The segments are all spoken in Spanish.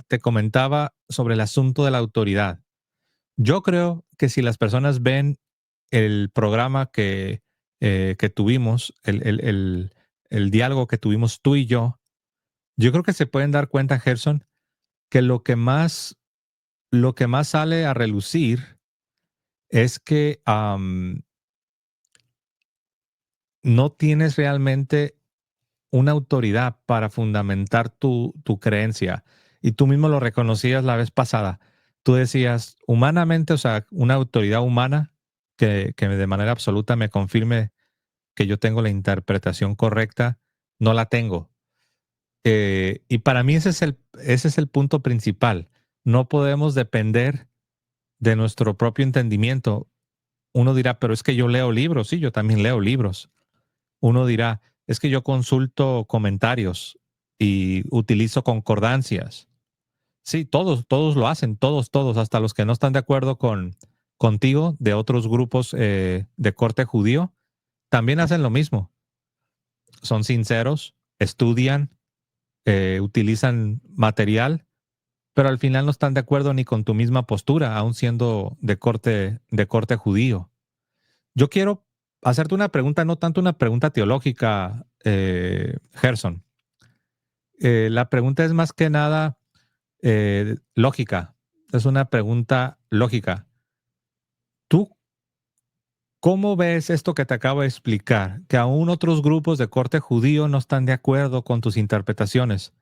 te comentaba sobre el asunto de la autoridad. Yo creo que si las personas ven el programa que tuvimos, el diálogo que tuvimos tú y yo creo que se pueden dar cuenta, Gerson, que lo que más sale a relucir es que no tienes realmente una autoridad para fundamentar tu creencia. Y tú mismo lo reconocías la vez pasada. Tú decías, humanamente, o sea, una autoridad humana que de manera absoluta me confirme que yo tengo la interpretación correcta, no la tengo. Y para mí ese es el punto principal. No podemos depender de nuestro propio entendimiento. Uno dirá, pero es que yo leo libros. Sí, yo también leo libros. Uno dirá, es que yo consulto comentarios y utilizo concordancias. Sí, todos lo hacen, todos, hasta los que no están de acuerdo contigo de otros grupos de corte judío, también hacen lo mismo. Son sinceros, estudian, utilizan material, pero al final no están de acuerdo ni con tu misma postura, aun siendo de corte judío. Yo quiero hacerte una pregunta, no tanto una pregunta teológica, Gerson. La pregunta es más que nada lógica. Es una pregunta lógica. ¿Tú cómo ves esto que te acabo de explicar? Que aún otros grupos de corte judío no están de acuerdo con tus interpretaciones.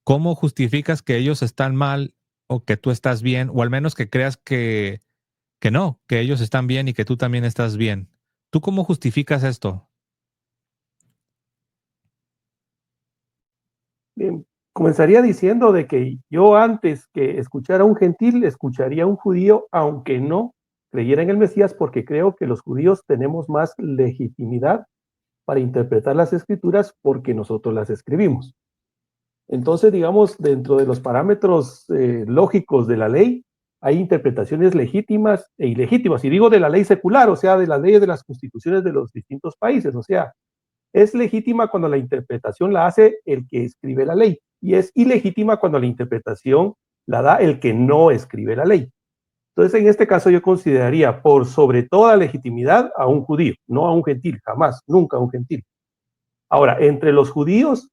¿Cómo justificas que ellos están mal o que tú estás bien? O al menos que creas que no, que ellos están bien y que tú también estás bien. ¿Tú cómo justificas esto? Bien, comenzaría diciendo de que yo antes que escuchar a un gentil, escucharía a un judío, aunque no creyera en el Mesías, porque creo que los judíos tenemos más legitimidad para interpretar las escrituras porque nosotros las escribimos. Entonces, digamos, dentro de los parámetros lógicos de la ley, hay interpretaciones legítimas e ilegítimas. Y digo de la ley secular, o sea, de las leyes de las constituciones de los distintos países. O sea, es legítima cuando la interpretación la hace el que escribe la ley y es ilegítima cuando la interpretación la da el que no escribe la ley. Entonces, en este caso yo consideraría por sobre toda legitimidad a un judío, no a un gentil, jamás, nunca a un gentil. Ahora, entre los judíos,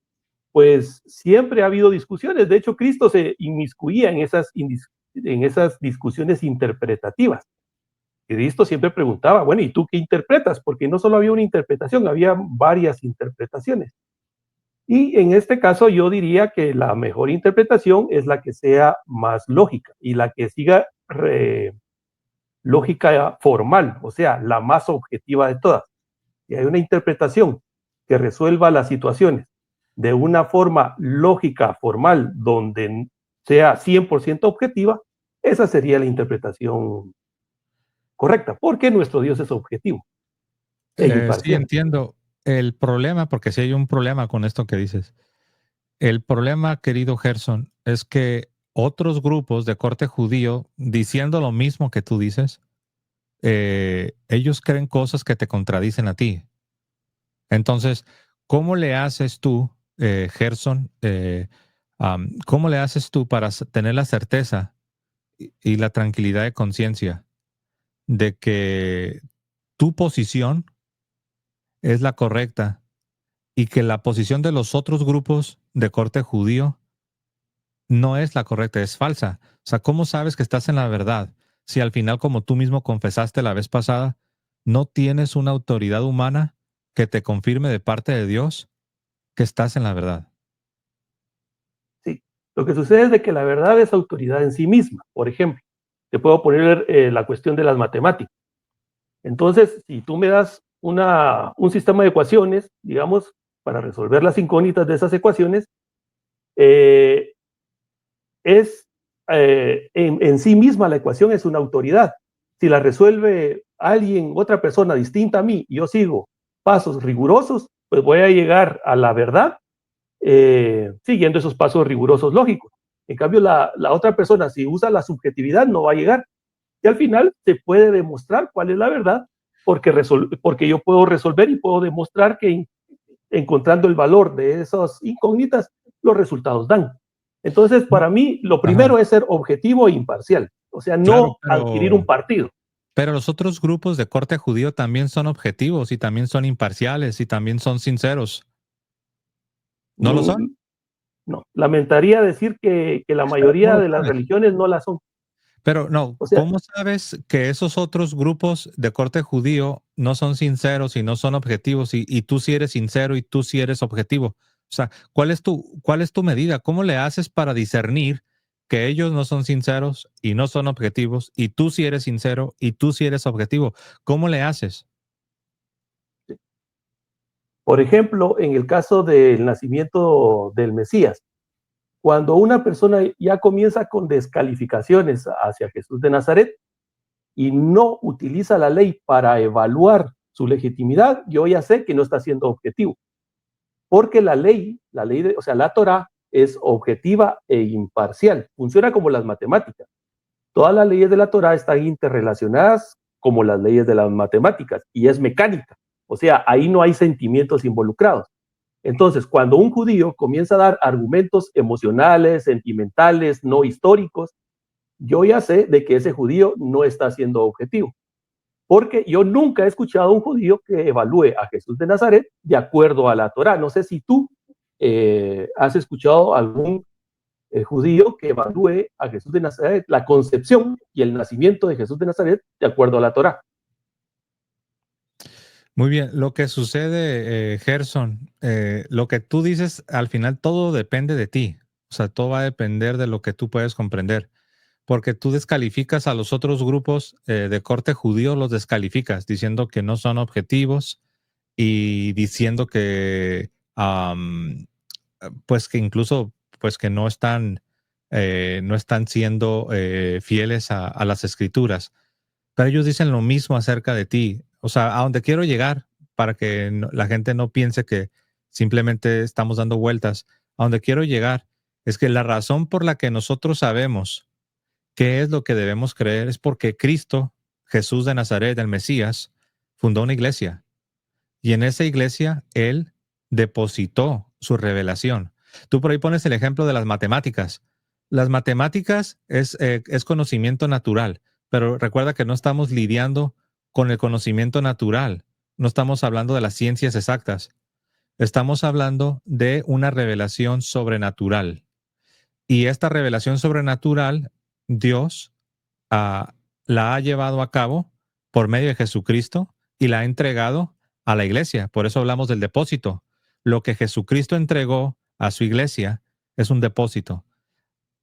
pues siempre ha habido discusiones. De hecho, Cristo se inmiscuía en esas discusiones interpretativas. Cristo siempre preguntaba, bueno, ¿y tú qué interpretas? Porque no solo había una interpretación, había varias interpretaciones. Y en este caso yo diría que la mejor interpretación es la que sea más lógica y la que siga lógica formal, o sea, la más objetiva de todas. Y hay una interpretación que resuelva las situaciones de una forma lógica, formal, donde sea 100% objetiva, esa sería la interpretación correcta, porque nuestro Dios es objetivo e Sí, imparcial. entiendo. El problema, porque sí hay un problema con esto que dices. El problema, querido Gerson, es que otros grupos de corte judío, diciendo lo mismo que tú dices, ellos creen cosas que te contradicen a ti. Entonces, ¿cómo le haces tú, Gerson? ¿Cómo le haces tú para tener la certeza y la tranquilidad de conciencia de que tu posición es la correcta y que la posición de los otros grupos de corte judío no es la correcta, es falsa? O sea, ¿cómo sabes que estás en la verdad si al final, como tú mismo confesaste la vez pasada, no tienes una autoridad humana que te confirme de parte de Dios que estás en la verdad? Sí. Lo que sucede es de que la verdad es autoridad en sí misma. Por ejemplo, te puedo poner la cuestión de las matemáticas. Entonces, si tú me das un sistema de ecuaciones, digamos, para resolver las incógnitas de esas ecuaciones, eh, es en sí misma la ecuación es una autoridad. Si la resuelve alguien, otra persona distinta a mí, y yo sigo pasos rigurosos, pues voy a llegar a la verdad siguiendo esos pasos rigurosos lógicos. En cambio, la otra persona, si usa la subjetividad, no va a llegar. Y al final se puede demostrar cuál es la verdad, porque yo puedo resolver y puedo demostrar que encontrando el valor de esas incógnitas, los resultados dan. Entonces, para mí, lo Ajá. primero es ser objetivo e imparcial, o sea, Claro, no adquirir un partido. pero los otros grupos de corte judío también son objetivos y también son imparciales y también son sinceros. ¿No lo son? Mm, no, lamentaría decir que la Pero mayoría ¿cómo lo de las sabes? religiones no la son. Pero no, O sea, ¿cómo sabes que esos otros grupos de corte judío no son sinceros y no son objetivos y tú sí eres sincero y tú sí eres objetivo? O sea, cuál es tu medida? ¿Cómo le haces para discernir que ellos no son sinceros y no son objetivos y tú sí eres sincero y tú sí eres objetivo? ¿Cómo le haces? por ejemplo, en el caso del nacimiento del Mesías, cuando una persona ya comienza con descalificaciones hacia Jesús de Nazaret y no utiliza la ley para evaluar su legitimidad, yo ya sé que no está siendo objetivo, porque o sea, la Torá es objetiva e imparcial, funciona como las matemáticas. Todas las leyes de la Torá están interrelacionadas como las leyes de las matemáticas y es mecánica, o sea, ahí no hay sentimientos involucrados. Entonces, cuando un judío comienza a dar argumentos emocionales, sentimentales, no históricos, yo ya sé de que ese judío no está siendo objetivo, porque yo nunca he escuchado a un judío que evalúe a Jesús de Nazaret de acuerdo a la Torá. No sé si tú has escuchado a algún judío que evalúe a Jesús de Nazaret, la concepción y el nacimiento de Jesús de Nazaret de acuerdo a la Torá. Muy bien, lo que sucede, Gerson, lo que tú dices, al final todo depende de ti. O sea, todo va a depender de lo que tú puedes comprender. Porque tú descalificas a los otros grupos de corte judío, los descalificas, diciendo que no son objetivos y diciendo que, pues que incluso, pues que no están siendo fieles a las escrituras. Pero ellos dicen lo mismo acerca de ti. O sea, a donde quiero llegar, para que la gente no piense que simplemente estamos dando vueltas, a donde quiero llegar es que la razón por la que nosotros sabemos qué es lo que debemos creer es porque Cristo, Jesús de Nazaret, el Mesías, fundó una iglesia. Y en esa iglesia Él depositó su revelación. Tú por ahí pones el ejemplo de las matemáticas. Las matemáticas es conocimiento natural, pero recuerda que no estamos lidiando con el conocimiento natural. No estamos hablando de las ciencias exactas. Estamos hablando de una revelación sobrenatural. Y esta revelación sobrenatural, Dios ah, la ha llevado a cabo por medio de Jesucristo y la ha entregado a la iglesia. Por eso hablamos del depósito. Lo que Jesucristo entregó a su iglesia es un depósito.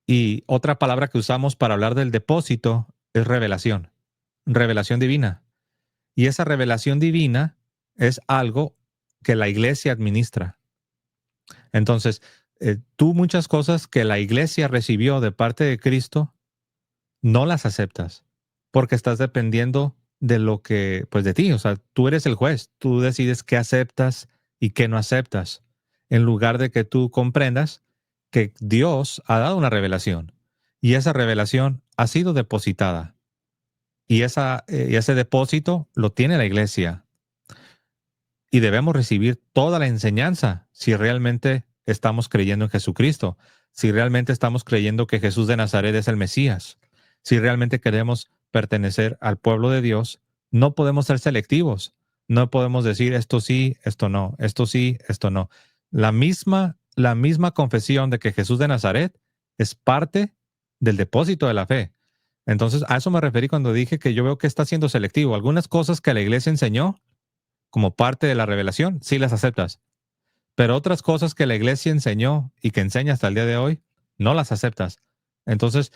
Y otra palabra que usamos para hablar del depósito es revelación, revelación divina. Y esa revelación divina es algo que la iglesia administra. Entonces, tú muchas cosas que la iglesia recibió de parte de Cristo no las aceptas porque estás dependiendo de lo que, pues de ti, o sea, tú eres el juez, tú decides qué aceptas y qué no aceptas, en lugar de que tú comprendas que Dios ha dado una revelación y esa revelación ha sido depositada y ese depósito lo tiene la iglesia y debemos recibir toda la enseñanza si realmente estamos creyendo en Jesucristo, si realmente estamos creyendo que Jesús de Nazaret es el Mesías, si realmente queremos pertenecer al pueblo de Dios, no podemos ser selectivos, no podemos decir esto sí, esto no, esto sí, esto no. La misma confesión de que Jesús de Nazaret es parte del depósito de la fe. Entonces, a eso me referí cuando dije que yo veo que está siendo selectivo. Algunas cosas que la iglesia enseñó como parte de la revelación, sí las aceptas. Pero otras cosas que la iglesia enseñó y que enseña hasta el día de hoy, no las aceptas. Entonces,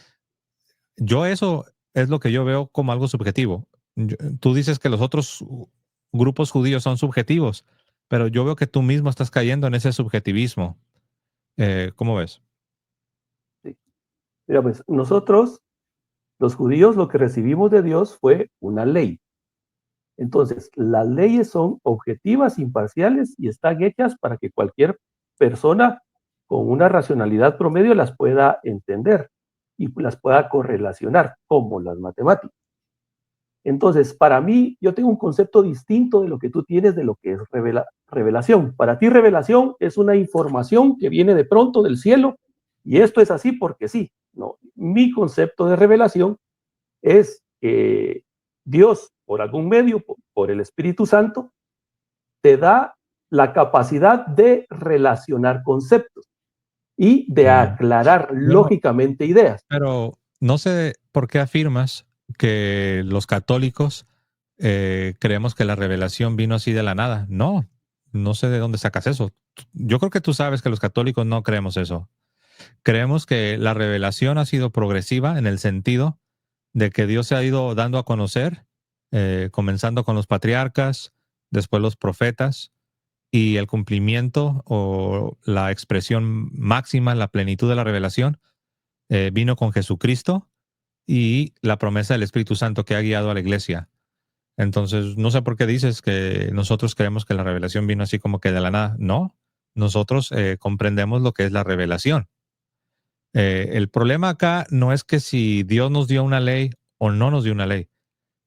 yo eso es lo que yo veo como algo subjetivo. Tú dices que los otros grupos judíos son subjetivos, pero yo veo que tú mismo estás cayendo en ese subjetivismo. ¿Cómo ves? Sí. Mira, pues nosotros, los judíos, lo que recibimos de Dios fue una ley. Entonces, las leyes son objetivas, imparciales y están hechas para que cualquier persona con una racionalidad promedio las pueda entender y las pueda correlacionar, como las matemáticas. Entonces, para mí, yo tengo un concepto distinto de lo que tú tienes de lo que es revelación. Para ti, revelación es una información que viene de pronto del cielo y esto es así porque sí. No, mi concepto de revelación es que Dios, por algún medio, por el Espíritu Santo, te da la capacidad de relacionar conceptos y de Sí. aclarar Pero, lógicamente ideas. pero no sé por qué afirmas que los católicos creemos que la revelación vino así de la nada. No, no sé de dónde sacas eso. Yo creo que tú sabes que los católicos no creemos eso. Creemos que la revelación ha sido progresiva en el sentido de que Dios se ha ido dando a conocer, comenzando con los patriarcas, después los profetas, y el cumplimiento o la expresión máxima, la plenitud de la revelación, vino con Jesucristo y la promesa del Espíritu Santo que ha guiado a la iglesia. Entonces, no sé por qué dices que nosotros creemos que la revelación vino así como que de la nada. No, nosotros comprendemos lo que es la revelación. El problema acá no es que si Dios nos dio una ley o no nos dio una ley.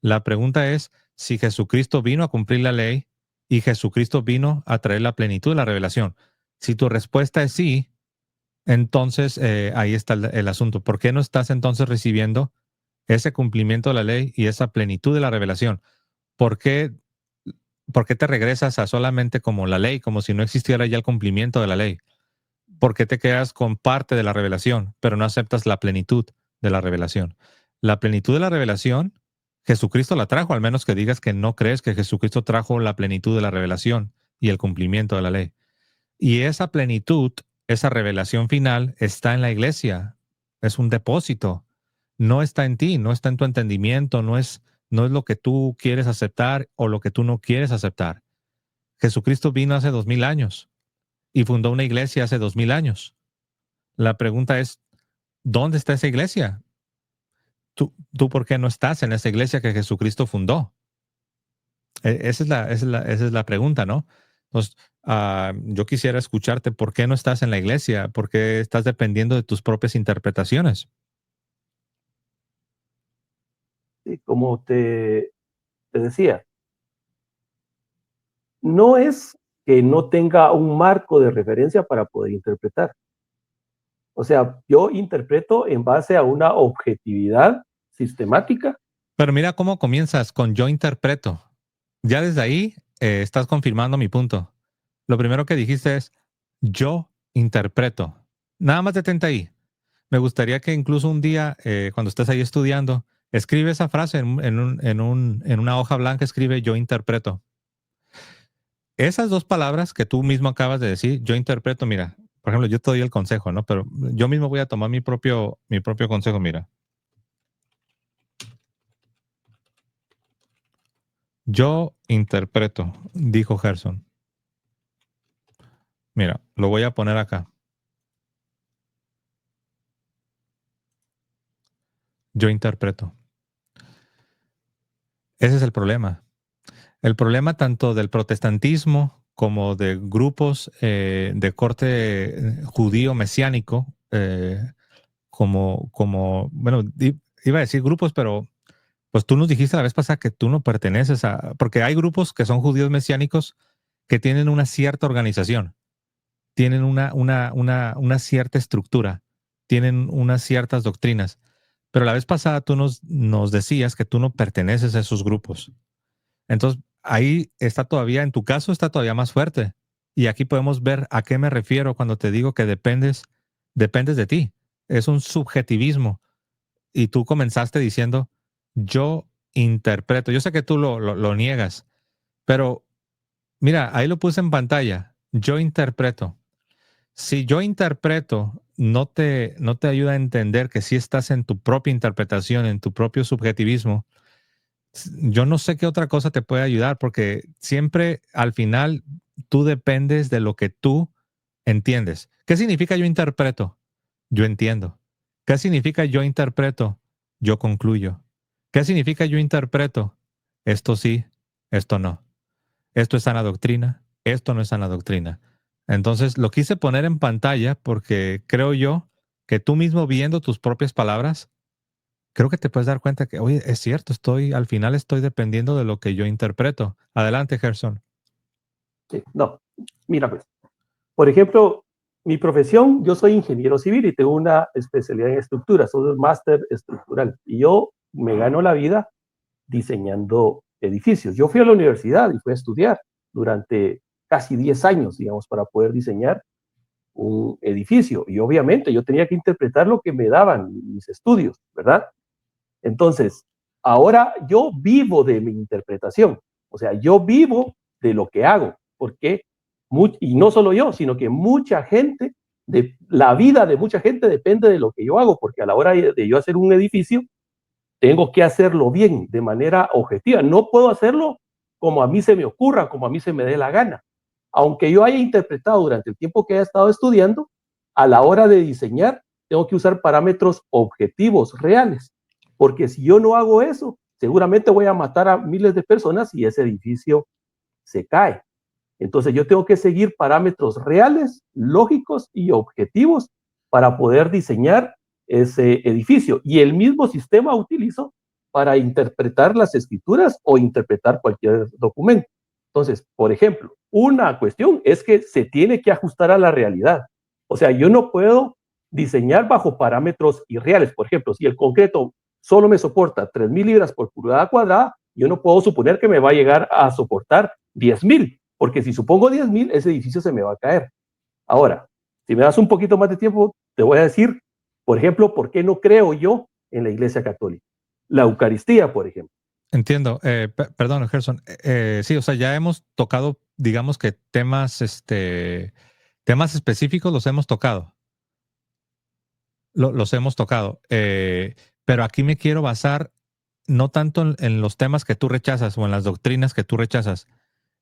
La pregunta es si Jesucristo vino a cumplir la ley y Jesucristo vino a traer la plenitud de la revelación. Si tu respuesta es sí, entonces ahí está el asunto. ¿Por qué no estás entonces recibiendo ese cumplimiento de la ley y esa plenitud de la revelación? ¿Por qué, por qué te regresas a solamente como la ley, como si no existiera ya el cumplimiento de la ley? ¿Por qué te quedas con parte de la revelación, pero no aceptas la plenitud de la revelación? La plenitud de la revelación, Jesucristo la trajo, al menos que digas que no crees que Jesucristo trajo la plenitud de la revelación y el cumplimiento de la ley. Y esa plenitud, esa revelación final está en la iglesia. Es un depósito. No está en ti, no está en tu entendimiento, no es lo que tú quieres aceptar o lo que tú no quieres aceptar. Jesucristo vino hace 2000 años y fundó una iglesia hace 2000 años. La pregunta es, ¿dónde está esa iglesia? ¿Tú por qué no estás en esa iglesia que Jesucristo fundó? Esa es la pregunta, ¿no? Entonces, yo quisiera escucharte, ¿por qué no estás en la iglesia? ¿Por qué estás dependiendo de tus propias interpretaciones? Y como te decía, no es que no tenga un marco de referencia para poder interpretar. O sea, yo interpreto en base a una objetividad sistemática. Pero mira cómo comienzas con yo interpreto. Ya desde ahí estás confirmando mi punto. Lo primero que dijiste es yo interpreto. Nada más detente ahí. Me gustaría que incluso un día, cuando estés ahí estudiando, escribe esa frase en una hoja blanca, escribe yo interpreto. Esas dos palabras que tú mismo acabas de decir, yo interpreto, mira, por ejemplo, yo te doy el consejo, ¿no? Pero yo mismo voy a tomar mi propio consejo, mira. Yo interpreto, dijo Gerson. Mira, lo voy a poner acá. Yo interpreto. Ese es el problema. El problema tanto del protestantismo como de grupos de corte judío mesiánico, bueno, iba a decir grupos, pero pues tú nos dijiste la vez pasada que tú no perteneces porque hay grupos que son judíos mesiánicos que tienen una cierta organización, tienen una cierta estructura, tienen unas ciertas doctrinas, pero la vez pasada tú nos decías que tú no perteneces a esos grupos. Entonces, ahí está todavía, en tu caso, está todavía más fuerte. Y aquí podemos ver a qué me refiero cuando te digo que dependes de ti. Es un subjetivismo. Y tú comenzaste diciendo, yo interpreto. Yo sé que tú lo niegas, pero mira, ahí lo puse en pantalla. Yo interpreto. Si yo interpreto, no te ayuda a entender que si estás en tu propia interpretación, en tu propio subjetivismo, yo no sé qué otra cosa te puede ayudar, porque siempre al final tú dependes de lo que tú entiendes. ¿Qué significa yo interpreto? Yo entiendo. ¿Qué significa yo interpreto? Yo concluyo. ¿Qué significa yo interpreto? Esto sí, esto no. Esto es sana doctrina, esto no es sana doctrina. Entonces lo quise poner en pantalla porque creo yo que tú mismo viendo tus propias palabras, creo que te puedes dar cuenta que, oye, es cierto, al final estoy dependiendo de lo que yo interpreto. Adelante, Gerson. Sí, no, mira, pues, por ejemplo, Mi profesión, yo soy ingeniero civil y tengo una especialidad en estructura, soy un máster estructural. Y yo me gano la vida diseñando edificios. Yo fui a la universidad y fui a estudiar durante casi 10 años, digamos, para poder diseñar un edificio. Y obviamente yo tenía que interpretar lo que me daban mis estudios, ¿verdad? Entonces, ahora yo vivo de mi interpretación. O sea, yo vivo de lo que hago, porque, y no solo yo, sino que mucha gente, la vida de mucha gente depende de lo que yo hago, porque a la hora de yo hacer un edificio, tengo que hacerlo bien, de manera objetiva. No puedo hacerlo como a mí se me ocurra, como a mí se me dé la gana. Aunque yo haya interpretado durante el tiempo que haya estado estudiando, a la hora de diseñar, tengo que usar parámetros objetivos, reales. Porque si yo no hago eso, seguramente voy a matar a miles de personas y ese edificio se cae. Entonces yo tengo que seguir parámetros reales, lógicos y objetivos para poder diseñar ese edificio. Y el mismo sistema utilizo para interpretar las escrituras o interpretar cualquier documento. Entonces, por ejemplo, una cuestión es que se tiene que ajustar a la realidad. O sea, yo no puedo diseñar bajo parámetros irreales. Por ejemplo, si el concreto solo me soporta 3,000 libras por pulgada cuadrada, yo no puedo suponer que me va a llegar a soportar 10,000, porque si supongo 10,000, ese edificio se me va a caer. Ahora, si me das un poquito más de tiempo, te voy a decir, por ejemplo, por qué no creo yo en la Iglesia Católica. La Eucaristía, por ejemplo. Entiendo. Perdón, Gerson. Sí, o sea, ya hemos tocado, digamos que temas específicos los hemos tocado. Los hemos tocado. Pero aquí me quiero basar no tanto en los temas que tú rechazas o en las doctrinas que tú rechazas.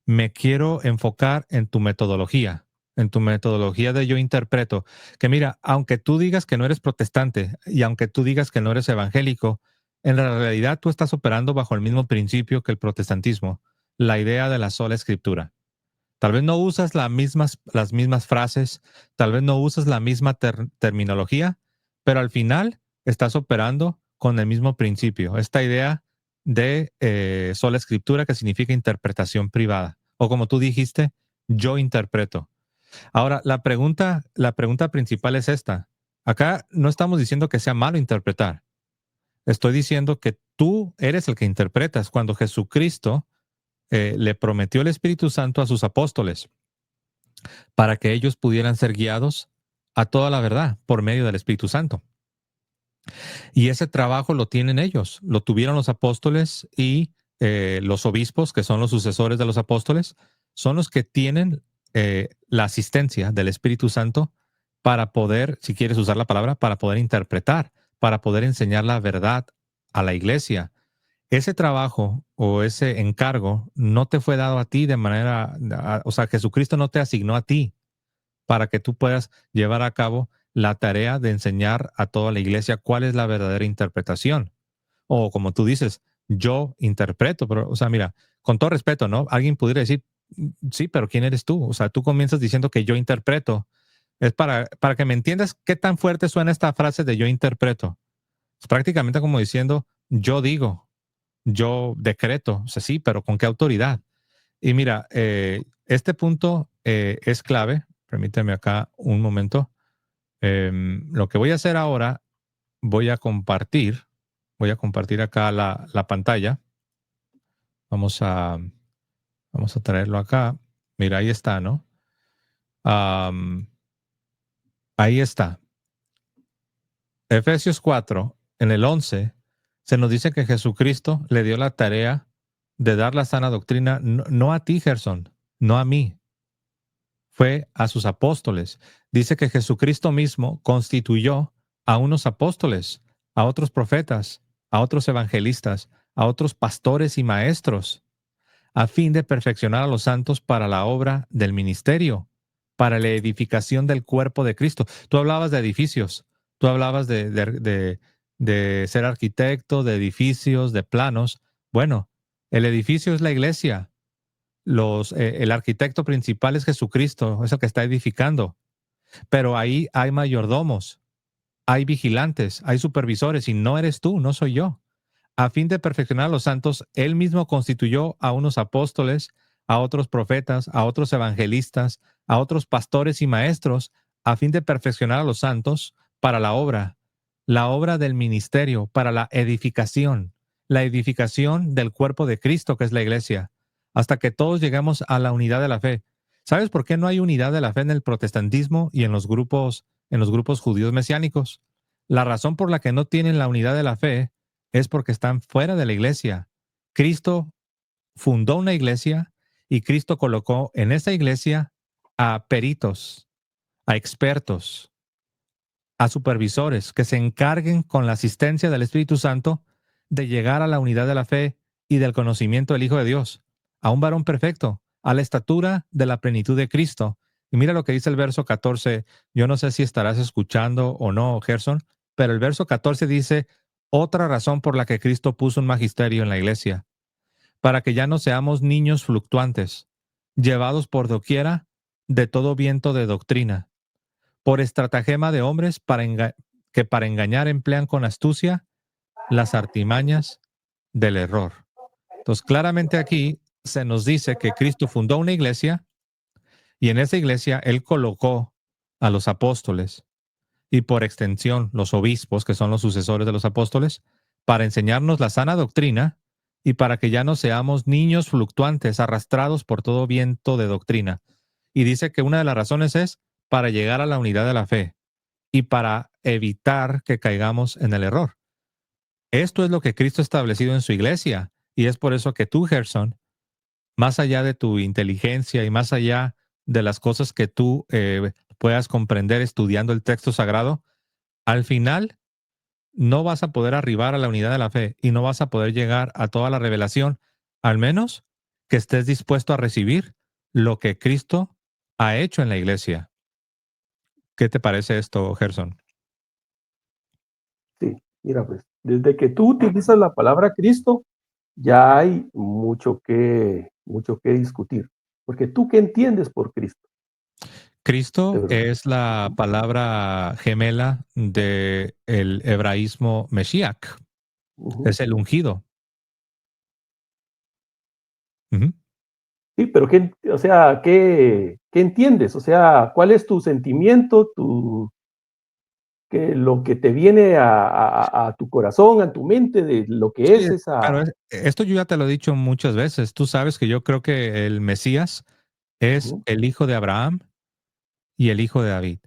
Me quiero enfocar en tu metodología de yo interpreto. Que mira, aunque tú digas que no eres protestante y aunque tú digas que no eres evangélico, en la realidad tú estás operando bajo el mismo principio que el protestantismo, la idea de la sola escritura. Tal vez no usas las mismas frases, tal vez no usas la misma terminología, pero al final estás operando con el mismo principio. Esta idea de sola escritura que significa interpretación privada. O como tú dijiste, yo interpreto. Ahora, la pregunta principal es esta. Acá no estamos diciendo que sea malo interpretar. Estoy diciendo que tú eres el que interpretas cuando Jesucristo le prometió el Espíritu Santo a sus apóstoles para que ellos pudieran ser guiados a toda la verdad por medio del Espíritu Santo. Y ese trabajo lo tienen ellos, lo tuvieron los apóstoles y los obispos, que son los sucesores de los apóstoles, son los que tienen la asistencia del Espíritu Santo para poder, si quieres usar la palabra, para poder interpretar, para poder enseñar la verdad a la iglesia. Ese trabajo o ese encargo no te fue dado a ti de manera, o sea, Jesucristo no te asignó a ti para que tú puedas llevar a cabo la tarea de enseñar a toda la iglesia cuál es la verdadera interpretación. O como tú dices, yo interpreto, pero, o sea, mira, con todo respeto, ¿no? Alguien pudiera decir, sí, pero ¿quién eres tú? O sea, tú comienzas diciendo que yo interpreto. Es para que me entiendas qué tan fuerte suena esta frase de yo interpreto. Es prácticamente como diciendo, yo digo, yo decreto. O sea, sí, pero ¿con qué autoridad? Y mira, este punto es clave. Permíteme acá un momento. Lo que voy a hacer ahora, voy a compartir acá la pantalla. Vamos a, vamos a traerlo acá. Mira, ahí está, ¿no? Am, ahí está. Efesios 4, en el 11, se nos dice que Jesucristo le dio la tarea de dar la sana doctrina, no, no a ti, Gerson, no a mí, fue a sus apóstoles. Dice que Jesucristo mismo constituyó a unos apóstoles, a otros profetas, a otros evangelistas, a otros pastores y maestros, a fin de perfeccionar a los santos para la obra del ministerio, para la edificación del cuerpo de Cristo. Tú hablabas de edificios, tú hablabas de ser arquitecto, de edificios, de planos. Bueno, el edificio es la iglesia. El arquitecto principal es Jesucristo, es el que está edificando. Pero ahí hay mayordomos, hay vigilantes, hay supervisores, y no eres tú, no soy yo. A fin de perfeccionar a los santos, él mismo constituyó a unos apóstoles, a otros profetas, a otros evangelistas, a otros pastores y maestros, a fin de perfeccionar a los santos para la obra del ministerio, para la edificación del cuerpo de Cristo, que es la iglesia, hasta que todos lleguemos a la unidad de la fe. ¿Sabes por qué no hay unidad de la fe en el protestantismo y en los grupos judíos mesiánicos? La razón por la que no tienen la unidad de la fe es porque están fuera de la iglesia. Cristo fundó una iglesia y Cristo colocó en esa iglesia a peritos, a expertos, a supervisores que se encarguen con la asistencia del Espíritu Santo de llegar a la unidad de la fe y del conocimiento del Hijo de Dios, a un varón perfecto, a la estatura de la plenitud de Cristo. Y mira lo que dice el verso 14. Yo no sé si estarás escuchando o no, Gerson, pero el verso 14 dice, otra razón por la que Cristo puso un magisterio en la iglesia, para que ya no seamos niños fluctuantes, llevados por doquiera de todo viento de doctrina, por estratagema de hombres que para engañar emplean con astucia las artimañas del error. Entonces, claramente aquí se nos dice que Cristo fundó una iglesia y en esa iglesia Él colocó a los apóstoles y por extensión los obispos, que son los sucesores de los apóstoles, para enseñarnos la sana doctrina y para que ya no seamos niños fluctuantes arrastrados por todo viento de doctrina. Y dice que una de las razones es para llegar a la unidad de la fe y para evitar que caigamos en el error. Esto es lo que Cristo ha establecido en su iglesia y es por eso que tú, Gerson, más allá de tu inteligencia y más allá de las cosas que tú puedas comprender estudiando el texto sagrado, al final no vas a poder arribar a la unidad de la fe y no vas a poder llegar a toda la revelación, al menos que estés dispuesto a recibir lo que Cristo ha hecho en la iglesia. ¿Qué te parece esto, Gerson? Sí, mira, pues, desde que tú utilizas la palabra Cristo, ya hay mucho que discutir. Porque tú, ¿qué entiendes por Cristo? Cristo Pero, es la palabra gemela del hebraísmo Meshiach, ujú. es el ungido. Ujú. Sí, pero o sea, ¿qué entiendes? O sea, ¿cuál es tu sentimiento, lo que te viene a tu corazón, a tu mente de lo que Sí, es esa? pero esto yo ya te lo he dicho muchas veces. Tú sabes que yo creo que el Mesías es Ujú. el hijo de Abraham y el hijo de David.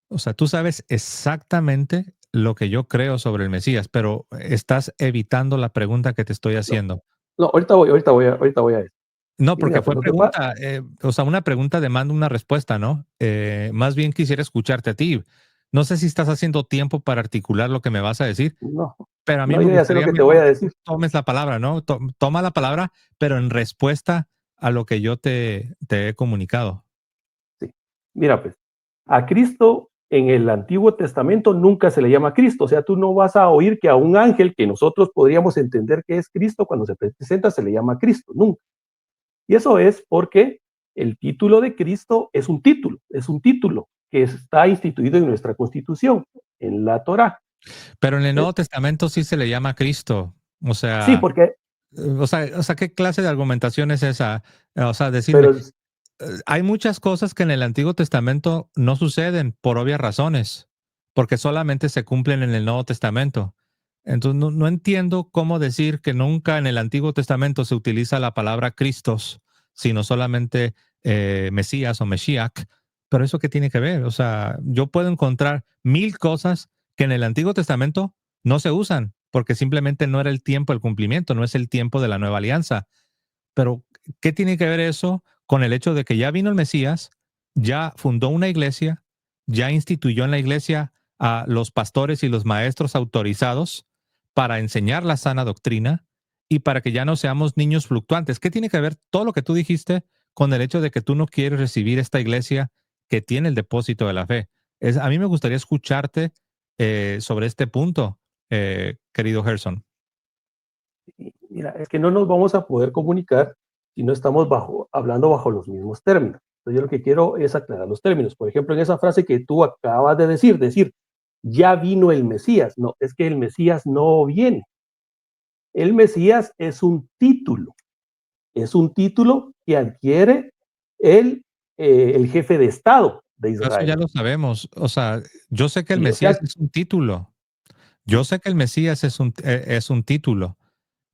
O sea, tú sabes exactamente lo que yo creo sobre el Mesías, pero estás evitando la pregunta que te estoy No, haciendo. no, ahorita voy a eso. No, Y porque mira, pues fue lo que pasa, pregunta, o sea, una pregunta demanda una respuesta, ¿no? Más bien quisiera escucharte a ti. No sé si estás haciendo tiempo para articular lo que me vas a decir, no, pero a mí no, me yo ya sé lo gustaría que te voy mejor a que decir. tú tomes la palabra, ¿no? Toma la palabra, pero en respuesta a lo que yo te he comunicado. Sí. Mira, pues, a Cristo en el Antiguo Testamento nunca se le llama Cristo. O sea, tú no vas a oír que a un ángel que nosotros podríamos entender que es Cristo cuando se presenta se le llama Cristo, nunca. Y eso es porque el título de Cristo es un título que está instituido en nuestra Constitución, en la Torá. Pero en el Eh, Nuevo Testamento sí se le llama Cristo. Sí, porque, O sea, ¿qué clase de argumentación es esa? O sea, decirme, pero hay muchas cosas que en el Antiguo Testamento no suceden por obvias razones, porque solamente se cumplen en el Nuevo Testamento. Entonces, no entiendo cómo decir que nunca en el Antiguo Testamento se utiliza la palabra Cristos, sino solamente Mesías o Meshiach. Pero eso qué tiene que ver? O sea, yo puedo encontrar mil cosas que en el Antiguo Testamento no se usan, porque simplemente no era el tiempo del cumplimiento, no es el tiempo de la nueva alianza. Pero, ¿qué tiene que ver eso con el hecho de que ya vino el Mesías, ya fundó una iglesia, ya instituyó en la iglesia a los pastores y los maestros autorizados para enseñar la sana doctrina y para que ya no seamos niños fluctuantes? ¿Qué tiene que ver todo lo que tú dijiste con el hecho de que tú no quieres recibir esta iglesia que tiene el depósito de la fe? A mí me gustaría escucharte sobre este punto, querido Gerson. mira, es que no nos vamos a poder comunicar si no estamos hablando bajo los mismos términos. Entonces, yo lo que quiero es aclarar los términos. Por ejemplo, en esa frase que tú acabas de decir, ya vino el Mesías. No, es que el Mesías no viene. El Mesías es un título que adquiere el, el jefe de Estado de Eso ya Israel. lo sabemos. O sea, yo sé que el Y o Mesías sea, es un título. Yo sí, sé que el Mesías es un título.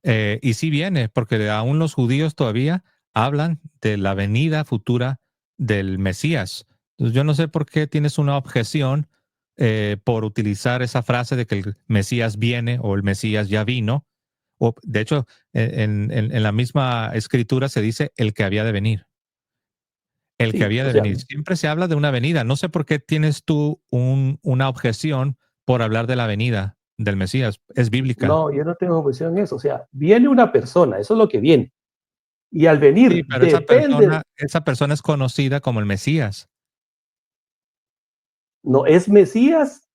Y sí viene, porque aún los judíos todavía hablan de la venida futura del Mesías. Entonces, yo no sé por qué tienes una objeción por utilizar esa frase de que el Mesías viene o el Mesías ya vino. O, de hecho, en la misma escritura se dice el que había de venir. El que sí, había o de sea, venir. Siempre se habla de una venida. No sé por qué tienes tú una objeción por hablar de la venida del Mesías. Es bíblica. no, yo no tengo objeción en eso. O sea, viene una persona, eso es lo que viene. Y al Sí, venir pero depende, esa persona es conocida como el Mesías. no es Mesías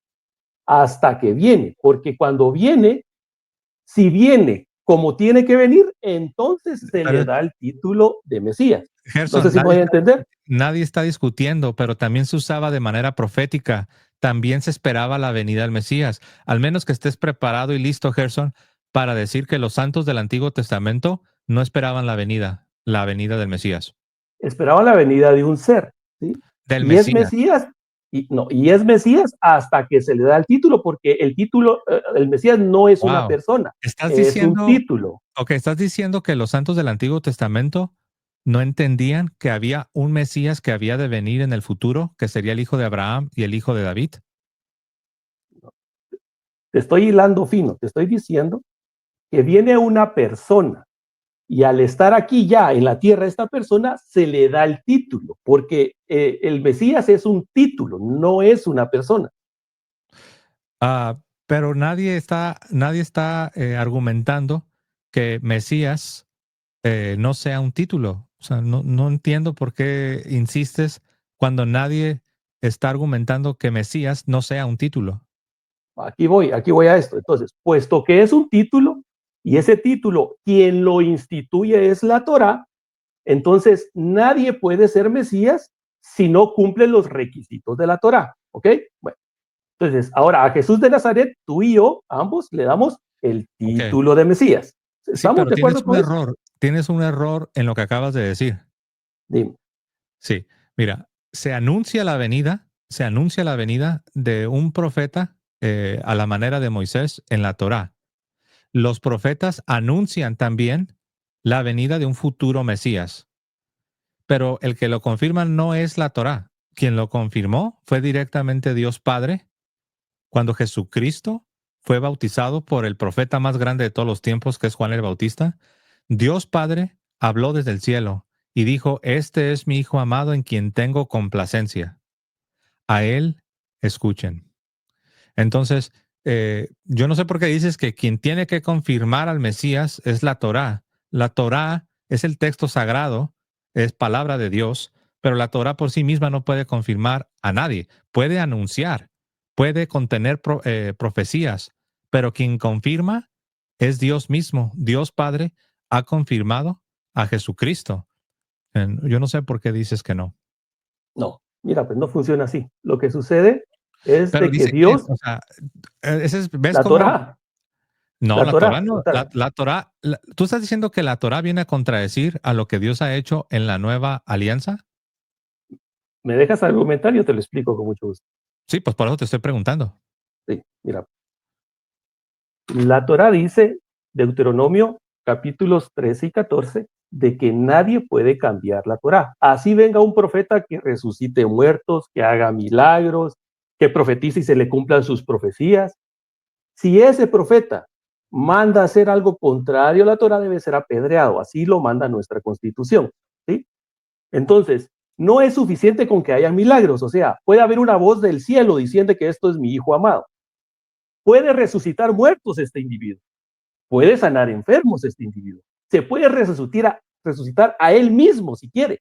hasta que viene, porque cuando viene, si viene como tiene que venir, entonces se le Pero, da el título de Mesías. No sé Gerson, si me voy a entender. nadie está discutiendo, pero también se usaba de manera profética. También se esperaba la venida del Mesías. Al menos que estés preparado y listo, Gerson, para decir que los santos del Antiguo Testamento no esperaban la venida del Mesías. Esperaba la venida de un ser, ¿sí? Del Y es Mesías. Mesías, y, no, y es Mesías hasta que se le da el título, porque el título, el Mesías no es una Wow. persona, Estás es un diciendo, título. ok, estás diciendo que los santos del Antiguo Testamento no entendían que había un Mesías que había de venir en el futuro, que sería el hijo de Abraham y el hijo de David. Te estoy hilando fino, te estoy diciendo que viene una persona y al estar aquí ya en la tierra, esta persona se le da el título, porque el Mesías es un título, no es una persona. Pero nadie está argumentando que Mesías no sea un título. O sea, no entiendo por qué insistes cuando nadie está argumentando que Mesías no sea un título. Aquí voy a esto. Entonces, puesto que es un título y ese título, quien lo instituye es la Torá, entonces nadie puede ser Mesías si no cumple los requisitos de la Torá. ¿Ok? Bueno, entonces, ahora a Jesús de Nazaret, tú y yo, ambos le damos el Ok. título de Mesías. Sí, ¿Estamos pero de acuerdo con eso? tienes un error en lo que acabas de decir. Dime. Sí, mira, se anuncia la venida de un profeta a la manera de Moisés en la Torá. Los profetas anuncian también la venida de un futuro Mesías, pero el que lo confirma no es la Torá. Quien lo confirmó fue directamente Dios Padre cuando Jesucristo fue bautizado por el profeta más grande de todos los tiempos, que es Juan el Bautista. Dios Padre habló desde el cielo y dijo, este es mi Hijo amado en quien tengo complacencia. A él escuchen. Entonces, yo no sé por qué dices que quien tiene que confirmar al Mesías es la Torá. La Torá es el texto sagrado, es palabra de Dios, pero la Torá por sí misma no puede confirmar a nadie. Puede anunciar, puede contener profecías, pero quien confirma es Dios mismo. Dios Padre ha confirmado a Jesucristo. Yo no sé por qué dices que no. No, mira, pues no funciona así. Lo que sucede es Pero de que dice que, Dios, o sea, ¿ves la cómo? Torá, No, la la Torah Torá, no. la Torá, La Torah, ¿tú estás diciendo que la Torah viene a contradecir a lo que Dios ha hecho en la nueva alianza? ¿me dejas argumentar? Yo te lo explico con mucho gusto. Sí, pues por eso te estoy preguntando. Sí, mira, la Torá dice, Deuteronomio capítulos 13 y 14, de que nadie puede cambiar la Torá. Así venga un profeta que resucite muertos, que haga milagros, que profetice y se le cumplan sus profecías. Si ese profeta manda a hacer algo contrario a la Torá, debe ser apedreado. Así lo manda nuestra Constitución. ¿Sí? Entonces, no es suficiente con que haya milagros. O sea, puede haber una voz del cielo diciendo que esto es mi hijo amado. Puede resucitar muertos este individuo. Puede sanar enfermos este individuo. Se puede resucitar a él mismo si quiere.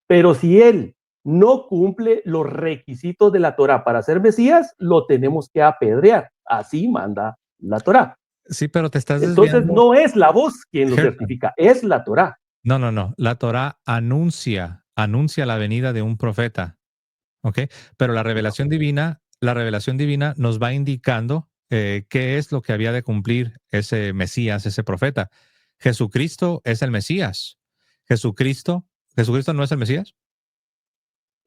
Pero si él no cumple los requisitos de la Torá para ser Mesías, lo tenemos que apedrear. Así manda la Torá. Sí, pero te estás Entonces desviando. no es la voz quien lo Gerson. certifica, es la Torá. No, no, no. La Torah anuncia la venida de un profeta, ¿ok? Pero No, la revelación divina nos va indicando qué es lo que había de cumplir ese Mesías, ese profeta. Jesucristo es el Mesías. Jesucristo no es el Mesías.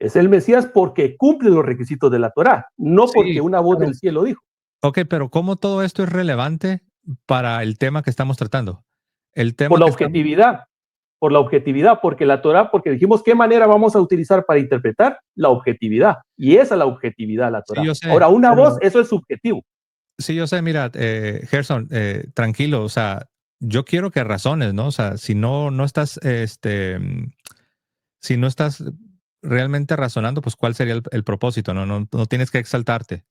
Es el Mesías porque cumple los requisitos de la Torá, no porque Sí, una voz pero, del cielo dijo. ok, pero ¿cómo todo esto es relevante para el tema que estamos tratando? El Por tema la que estamos... objetividad, por la objetividad, porque la Torá, porque dijimos qué manera vamos a utilizar para interpretar la objetividad, y esa es la objetividad de la Sí, Torá. yo sé, Ahora, una voz, pero eso es subjetivo. sí, yo sé, mira, Gerson, tranquilo, o sea, yo quiero que razones, ¿no? O sea, si no estás, si no estás realmente razonando, pues cuál sería el propósito, ¿no? No tienes que exaltarte.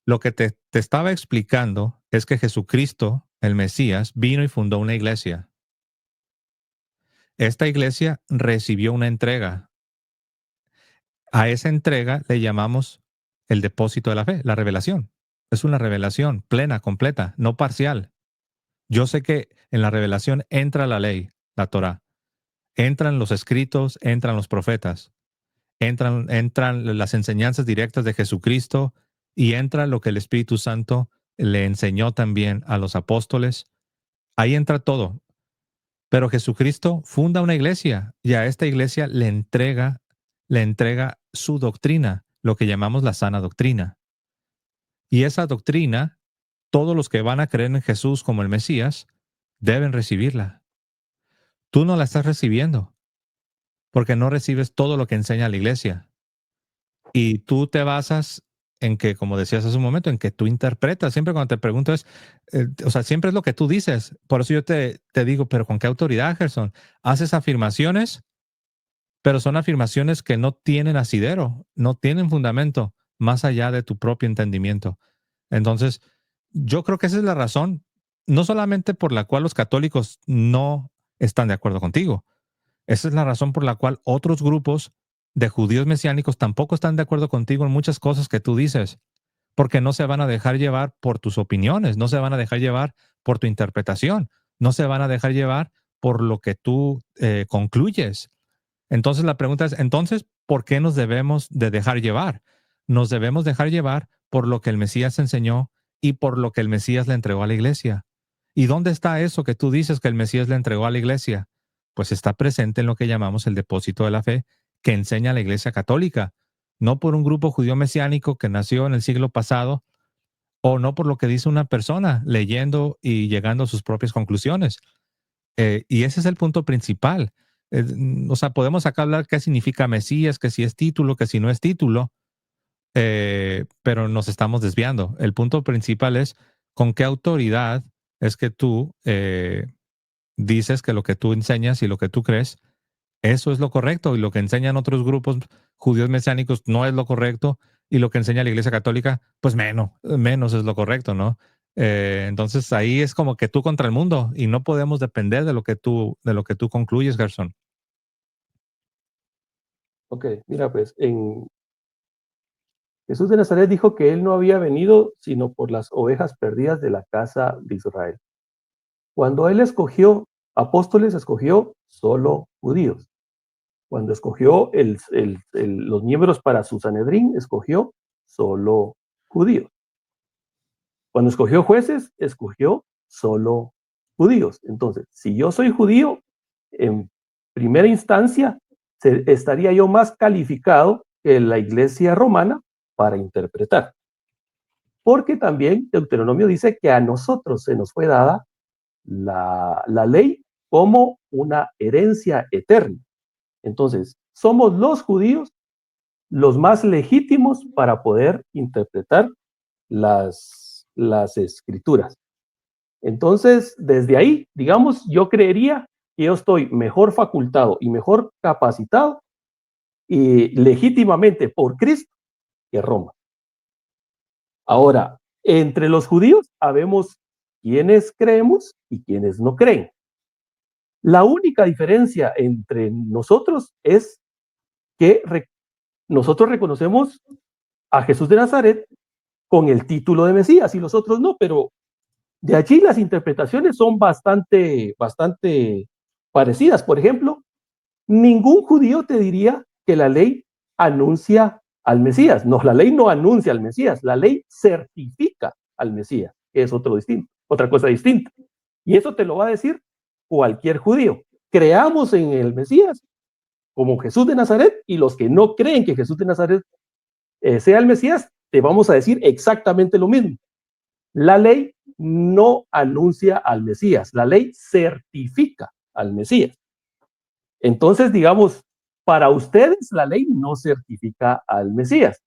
Lo que te estaba explicando es que Jesucristo, el Mesías, vino y fundó una iglesia. Esta iglesia recibió una entrega. A esa entrega le llamamos el depósito de la fe, la revelación. Es una revelación plena, completa, no parcial. Yo sé que en la revelación entra la ley, la Torah, entran los escritos, entran los profetas, entran las enseñanzas directas de Jesucristo y entra lo que el Espíritu Santo le enseñó también a los apóstoles. Ahí entra todo. Pero Jesucristo funda una iglesia y a esta iglesia le entrega su doctrina, lo que llamamos la sana doctrina. Y esa doctrina, todos los que van a creer en Jesús como el Mesías, deben recibirla. Tú no la estás recibiendo porque no recibes todo lo que enseña la iglesia. Y tú te basas en que, como decías hace un momento, en que tú interpretas. Siempre cuando te pregunto es, o sea, siempre es lo que tú dices. Por eso yo te digo, pero ¿con qué autoridad, Gerson? Haces afirmaciones, pero son afirmaciones que no tienen asidero, no tienen fundamento más allá de tu propio entendimiento. Entonces, yo creo que esa es la razón, no solamente por la cual los católicos no están de acuerdo contigo, esa es la razón por la cual otros grupos de judíos mesiánicos tampoco están de acuerdo contigo en muchas cosas que tú dices, porque no se van a dejar llevar por tus opiniones, no se van a dejar llevar por tu interpretación, no se van a dejar llevar por lo que tú concluyes. Entonces la pregunta es, entonces, ¿por qué nos debemos de dejar llevar? Nos debemos dejar llevar por lo que el Mesías enseñó y por lo que el Mesías le entregó a la iglesia. ¿Y dónde está eso que tú dices que el Mesías le entregó a la iglesia? Pues está presente en lo que llamamos el depósito de la fe que enseña la iglesia católica, no por un grupo judío mesiánico que nació en el siglo pasado o no por lo que dice una persona leyendo y llegando a sus propias conclusiones. Y ese es el punto principal. O sea, podemos acá hablar qué significa Mesías, que si es título, que si no es título, pero nos estamos desviando. El punto principal es con qué autoridad es que tú dices que lo que tú enseñas y lo que tú crees, eso es lo correcto y lo que enseñan otros grupos judíos mesiánicos no es lo correcto y lo que enseña la Iglesia Católica, pues menos es lo correcto, ¿no? Entonces ahí es como que tú contra el mundo y no podemos depender de lo que tú concluyes, Gerson. Ok, mira, pues en Jesús de Nazaret dijo que él no había venido sino por las ovejas perdidas de la casa de Israel. Cuando él escogió apóstoles, escogió solo judíos. Cuando escogió los miembros para su Sanedrín, escogió solo judíos. Cuando escogió jueces, escogió solo judíos. Entonces, si yo soy judío, en primera instancia, estaría yo más calificado que la iglesia romana para interpretar. Porque también Deuteronomio dice que a nosotros se nos fue dada la ley como una herencia eterna. Entonces, somos los judíos los más legítimos para poder interpretar las escrituras. Entonces, desde ahí, digamos, yo creería que yo estoy mejor facultado y mejor capacitado y legítimamente por Cristo que Roma. Ahora, entre los judíos habemos quienes creemos y quienes no creen. La única diferencia entre nosotros es que nosotros reconocemos a Jesús de Nazaret con el título de Mesías y los otros no, pero de allí las interpretaciones son bastante parecidas. Por ejemplo, ningún judío te diría que la ley anuncia al Mesías. No, la ley no anuncia al Mesías, la ley certifica al Mesías, que es otra cosa distinta. Y eso te lo va a decir cualquier judío. Creamos en el Mesías como Jesús de Nazaret, y los que no creen que Jesús de Nazaret sea el Mesías, te vamos a decir exactamente lo mismo. La ley no anuncia al Mesías, la ley certifica al Mesías. Entonces, digamos, para ustedes la ley no certifica al Mesías.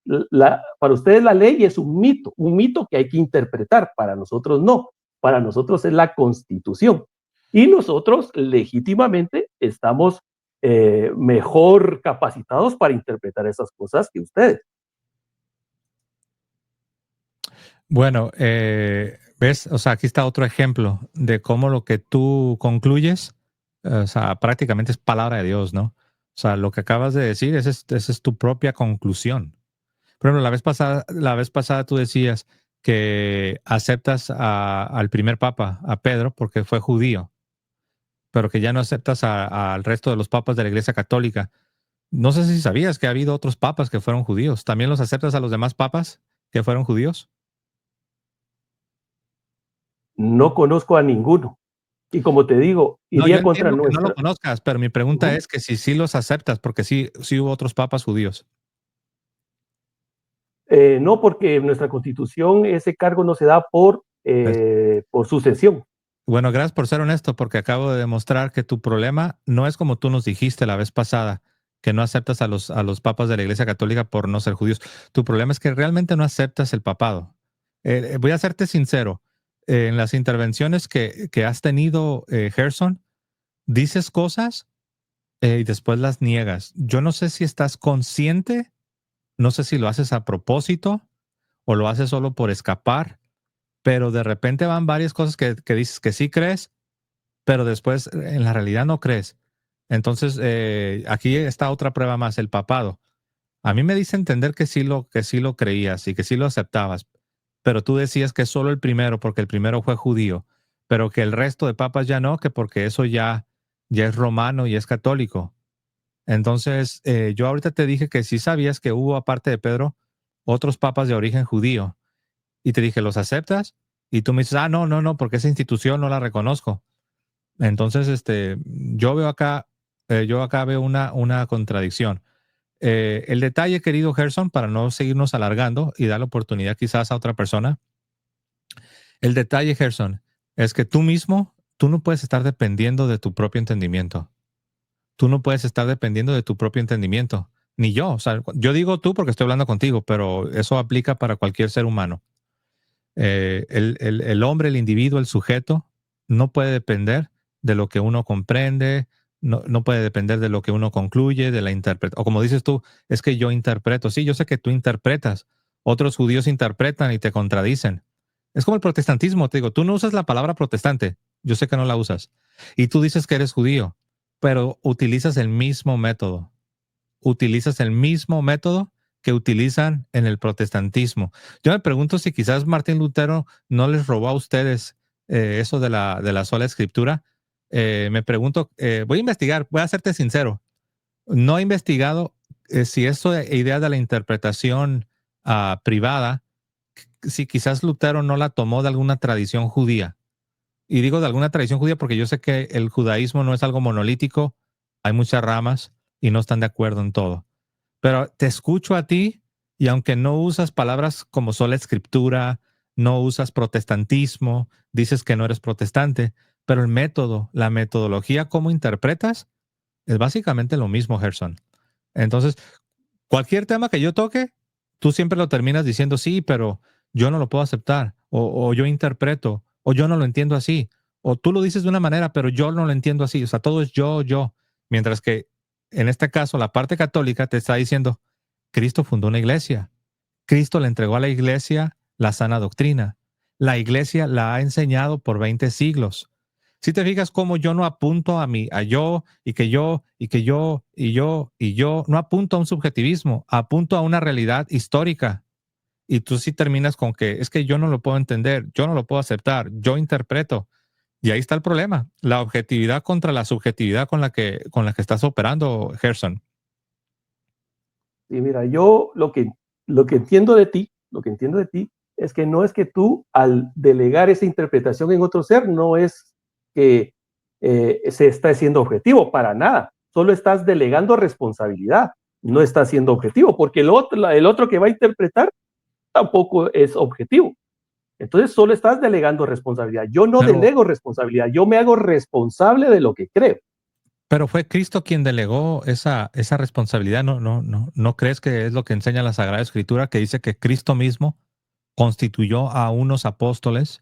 Para ustedes la ley es un mito que hay que interpretar. Para nosotros no. Para nosotros es la Constitución. Y nosotros legítimamente estamos mejor capacitados para interpretar esas cosas que ustedes. Bueno, ves, o sea, aquí está otro ejemplo de cómo lo que tú concluyes, o sea, prácticamente es palabra de Dios, ¿no? O sea, lo que acabas de decir, esa es tu propia conclusión. Por ejemplo, la vez pasada tú decías que aceptas al primer papa, a Pedro, porque fue judío, pero que ya no aceptas al resto de los papas de la Iglesia Católica. No sé si sabías que ha habido otros papas que fueron judíos. ¿También los aceptas a los demás papas que fueron judíos? No conozco a ninguno. Y como te digo, No, yo iría contra entiendo que no lo nuestra... conozcas, pero mi pregunta es que si sí los aceptas, porque sí hubo otros papas judíos. No, porque en nuestra constitución ese cargo no se da Pues, por sucesión. bueno, gracias por ser honesto, porque acabo de demostrar que tu problema no es como tú nos dijiste la vez pasada, que no aceptas a los papas de la Iglesia Católica por no ser judíos. Tu problema es que realmente no aceptas el papado. Voy a serte sincero, en las intervenciones que has tenido, Gerson, dices cosas y después las niegas. Yo no sé si estás consciente, no sé si lo haces a propósito o lo haces solo por escapar, pero de repente van varias cosas que dices que sí crees, pero después en la realidad no crees. Entonces, aquí está otra prueba más, el papado. A mí me dice entender que sí lo creías y que sí lo aceptabas, pero tú decías que solo el primero, porque el primero fue judío, pero que el resto de papas ya no, que porque eso ya es romano y es católico. Entonces, yo ahorita te dije que sí sabías que hubo, aparte de Pedro, otros papas de origen judío. Y te dije, ¿los aceptas? Y tú me dices, ah, no, no, no, porque esa institución no la reconozco. Entonces, yo acá veo una contradicción. El detalle, querido Gerson, para no seguirnos alargando y dar la oportunidad quizás a otra persona, el detalle, Gerson, es que tú no puedes estar dependiendo de tu propio entendimiento. Tú no puedes estar dependiendo de tu propio entendimiento. Ni yo. O sea, yo digo tú porque estoy hablando contigo, pero eso aplica para cualquier ser humano. El hombre, el individuo, el sujeto, no puede depender de lo que uno comprende, no puede depender de lo que uno concluye, de la interpretación. O como dices tú, es que yo interpreto. Sí, yo sé que tú interpretas. Otros judíos interpretan y te contradicen. Es como el protestantismo, te digo, tú no usas la palabra protestante, yo sé que no la usas. Y tú dices que eres judío, pero utilizas el mismo método que utilizan en el protestantismo. Yo me pregunto si quizás Martín Lutero no les robó a ustedes eso de la sola escritura. Me pregunto, voy a investigar, voy a serte sincero, no he investigado si eso idea de la interpretación privada, si quizás Lutero no la tomó de alguna tradición judía. Y digo de alguna tradición judía porque yo sé que el judaísmo no es algo monolítico, hay muchas ramas y no están de acuerdo en todo. Pero te escucho a ti y aunque no usas palabras como sola escritura, no usas protestantismo, dices que no eres protestante, pero el método, la metodología, cómo interpretas, es básicamente lo mismo, Gerson. Entonces, cualquier tema que yo toque, tú siempre lo terminas diciendo sí, pero yo no lo puedo aceptar, o yo interpreto, o yo no lo entiendo así, o tú lo dices de una manera, pero yo no lo entiendo así. O sea, todo es yo. Mientras que en este caso, la parte católica te está diciendo, Cristo fundó una iglesia, Cristo le entregó a la iglesia la sana doctrina, la iglesia la ha enseñado por 20 siglos. Si te fijas cómo yo no apunto a yo, y que yo, y que yo, y yo, no apunto a un subjetivismo, apunto a una realidad histórica. Y tú sí terminas con que es que yo no lo puedo entender, yo no lo puedo aceptar, yo interpreto. Y ahí está el problema, la objetividad contra la subjetividad con la que estás operando, Gerson. Y mira, yo lo que entiendo de ti, es que no es que tú al delegar esa interpretación en otro ser, no es que se está siendo objetivo, para nada. solo estás delegando responsabilidad, no estás siendo objetivo, porque el otro que va a interpretar tampoco es objetivo. Entonces solo estás delegando responsabilidad. Yo no delego responsabilidad, yo me hago responsable de lo que creo. Pero fue Cristo quien delegó esa responsabilidad. ¿No crees que es lo que enseña la Sagrada Escritura, que dice que Cristo mismo constituyó a unos apóstoles,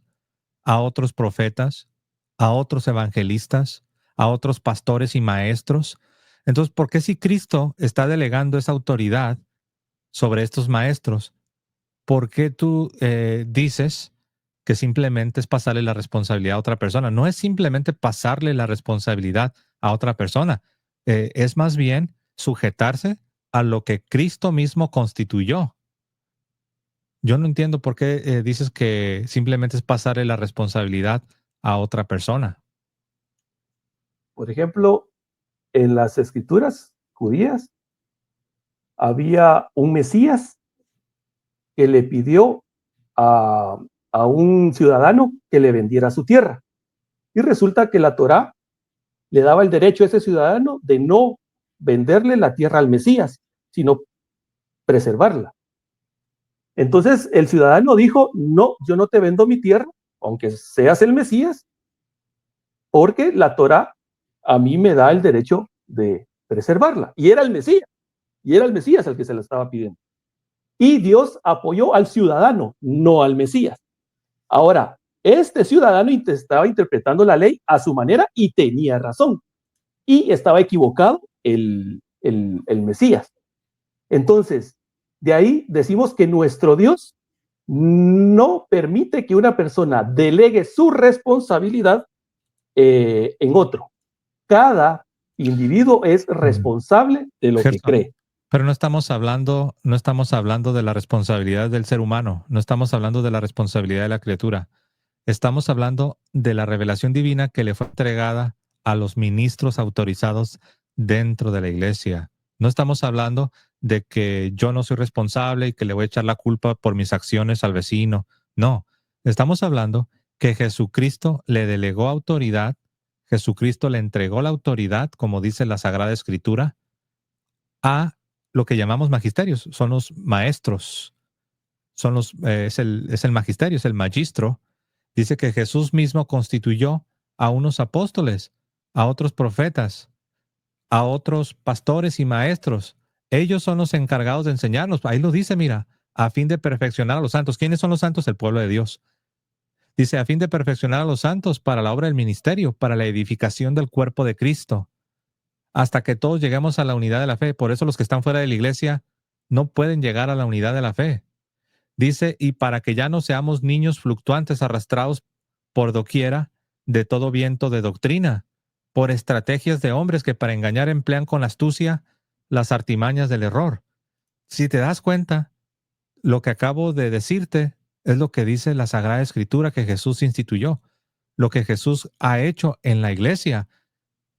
a otros profetas, a otros evangelistas, a otros pastores y maestros? Entonces, ¿por qué si Cristo está delegando esa autoridad sobre estos maestros, por qué tú dices que simplemente es pasarle la responsabilidad a otra persona? No es simplemente pasarle la responsabilidad a otra persona, es más bien sujetarse a lo que Cristo mismo constituyó. Yo no entiendo por qué dices que simplemente es pasarle la responsabilidad a otra persona. Por ejemplo, en las escrituras judías había un Mesías que le pidió a, a un ciudadano que le vendiera su tierra. Y resulta que la Torá le daba el derecho a ese ciudadano de no venderle la tierra al Mesías, sino preservarla. Entonces el ciudadano dijo, no, yo no te vendo mi tierra, aunque seas el Mesías, porque la Torá a mí me da el derecho de preservarla. Y era el Mesías al que se la estaba pidiendo. Y Dios apoyó al ciudadano, no al Mesías. Ahora, este ciudadano estaba interpretando la ley a su manera y tenía razón. Y estaba equivocado el Mesías. Entonces, de ahí decimos que nuestro Dios no permite que una persona delegue su responsabilidad en otro. Cada individuo es responsable de lo que cree. Pero no estamos hablando de la responsabilidad del ser humano, no estamos hablando de la responsabilidad de la criatura. Estamos hablando de la revelación divina que le fue entregada a los ministros autorizados dentro de la iglesia. No estamos hablando de que yo no soy responsable y que le voy a echar la culpa por mis acciones al vecino. No, estamos hablando que Jesucristo le delegó autoridad, Jesucristo le entregó la autoridad, como dice la Sagrada Escritura, a lo que llamamos magisterios. Son los maestros, es el magisterio, es el magistro. Dice que Jesús mismo constituyó a unos apóstoles, a otros profetas, a otros pastores y maestros. Ellos son los encargados de enseñarnos. Ahí lo dice, mira, a fin de perfeccionar a los santos. ¿Quiénes son los santos? El pueblo de Dios. Dice, a fin de perfeccionar a los santos para la obra del ministerio, para la edificación del cuerpo de Cristo, hasta que todos lleguemos a la unidad de la fe. Por eso los que están fuera de la iglesia no pueden llegar a la unidad de la fe. Dice, y para que ya no seamos niños fluctuantes arrastrados por doquiera de todo viento de doctrina, por estrategias de hombres que para engañar emplean con astucia las artimañas del error. Si te das cuenta, lo que acabo de decirte es lo que dice la Sagrada Escritura que Jesús instituyó, lo que Jesús ha hecho en la iglesia.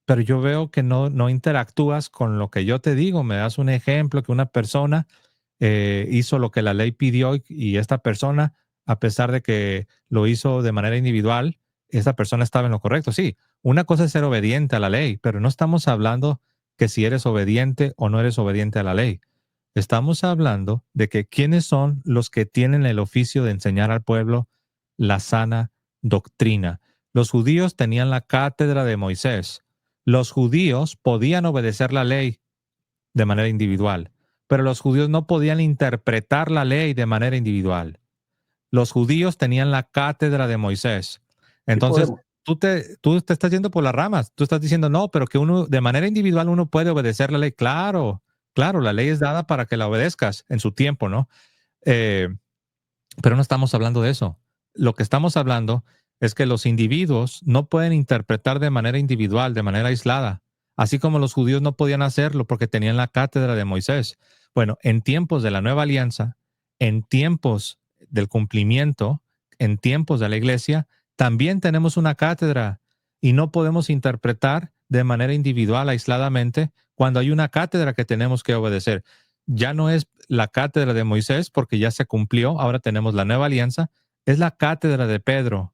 Pero yo veo que no interactúas con lo que yo te digo. Me das un ejemplo que una persona hizo lo que la ley pidió y esta persona, a pesar de que lo hizo de manera individual, esta persona estaba en lo correcto. Sí, una cosa es ser obediente a la ley, pero no estamos hablando que si eres obediente o no eres obediente a la ley. Estamos hablando de que quiénes son los que tienen el oficio de enseñar al pueblo la sana doctrina. Los judíos tenían la cátedra de Moisés. Los judíos podían obedecer la ley de manera individual, pero los judíos no podían interpretar la ley de manera individual. Los judíos tenían la cátedra de Moisés. Entonces, Sí, tú te estás yendo por las ramas. Tú estás diciendo, no, pero que uno, de manera individual, uno puede obedecer la ley. Claro, claro, la ley es dada para que la obedezcas en su tiempo, ¿no? Eh, pero no estamos hablando de eso. Lo que estamos hablando es que los individuos no pueden interpretar de manera individual, de manera aislada, así como los judíos no podían hacerlo porque tenían la cátedra de Moisés. Bueno, en tiempos de la nueva alianza, en tiempos del cumplimiento, en tiempos de la iglesia, también tenemos una cátedra y no podemos interpretar de manera individual, aisladamente, cuando hay una cátedra que tenemos que obedecer. Ya no es la cátedra de Moisés porque ya se cumplió, ahora tenemos la nueva alianza, es la cátedra de Pedro.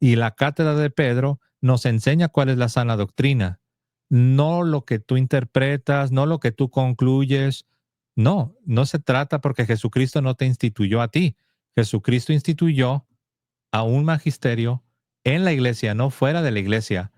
Y la cátedra de Pedro nos enseña cuál es la sana doctrina. no lo que tú interpretas, no lo que tú concluyes. No, no se trata porque Jesucristo no te instituyó a ti. Jesucristo instituyó a un magisterio en la iglesia, no fuera de la iglesia.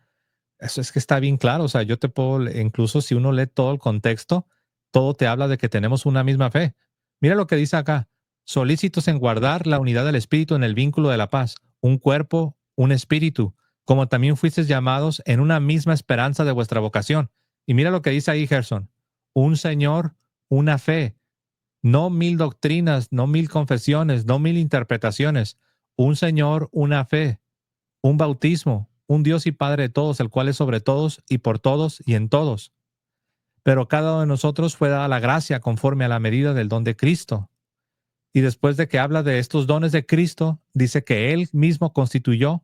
Eso es que está bien claro. O sea, yo te puedo, incluso si uno lee todo el contexto, todo te habla de que tenemos una misma fe. Mira lo que dice acá. Solícitos en guardar la unidad del espíritu en el vínculo de la paz, un cuerpo, un espíritu, como también fuisteis llamados en una misma esperanza de vuestra vocación. Y mira lo que dice ahí Gerson. Un Señor, una fe, no mil doctrinas, no mil confesiones, no mil interpretaciones. Un Señor, una fe, un bautismo, un Dios y Padre de todos, el cual es sobre todos y por todos y en todos. Pero cada uno de nosotros fue dada la gracia conforme a la medida del don de Cristo. Y después de que habla de estos dones de Cristo, dice que Él mismo constituyó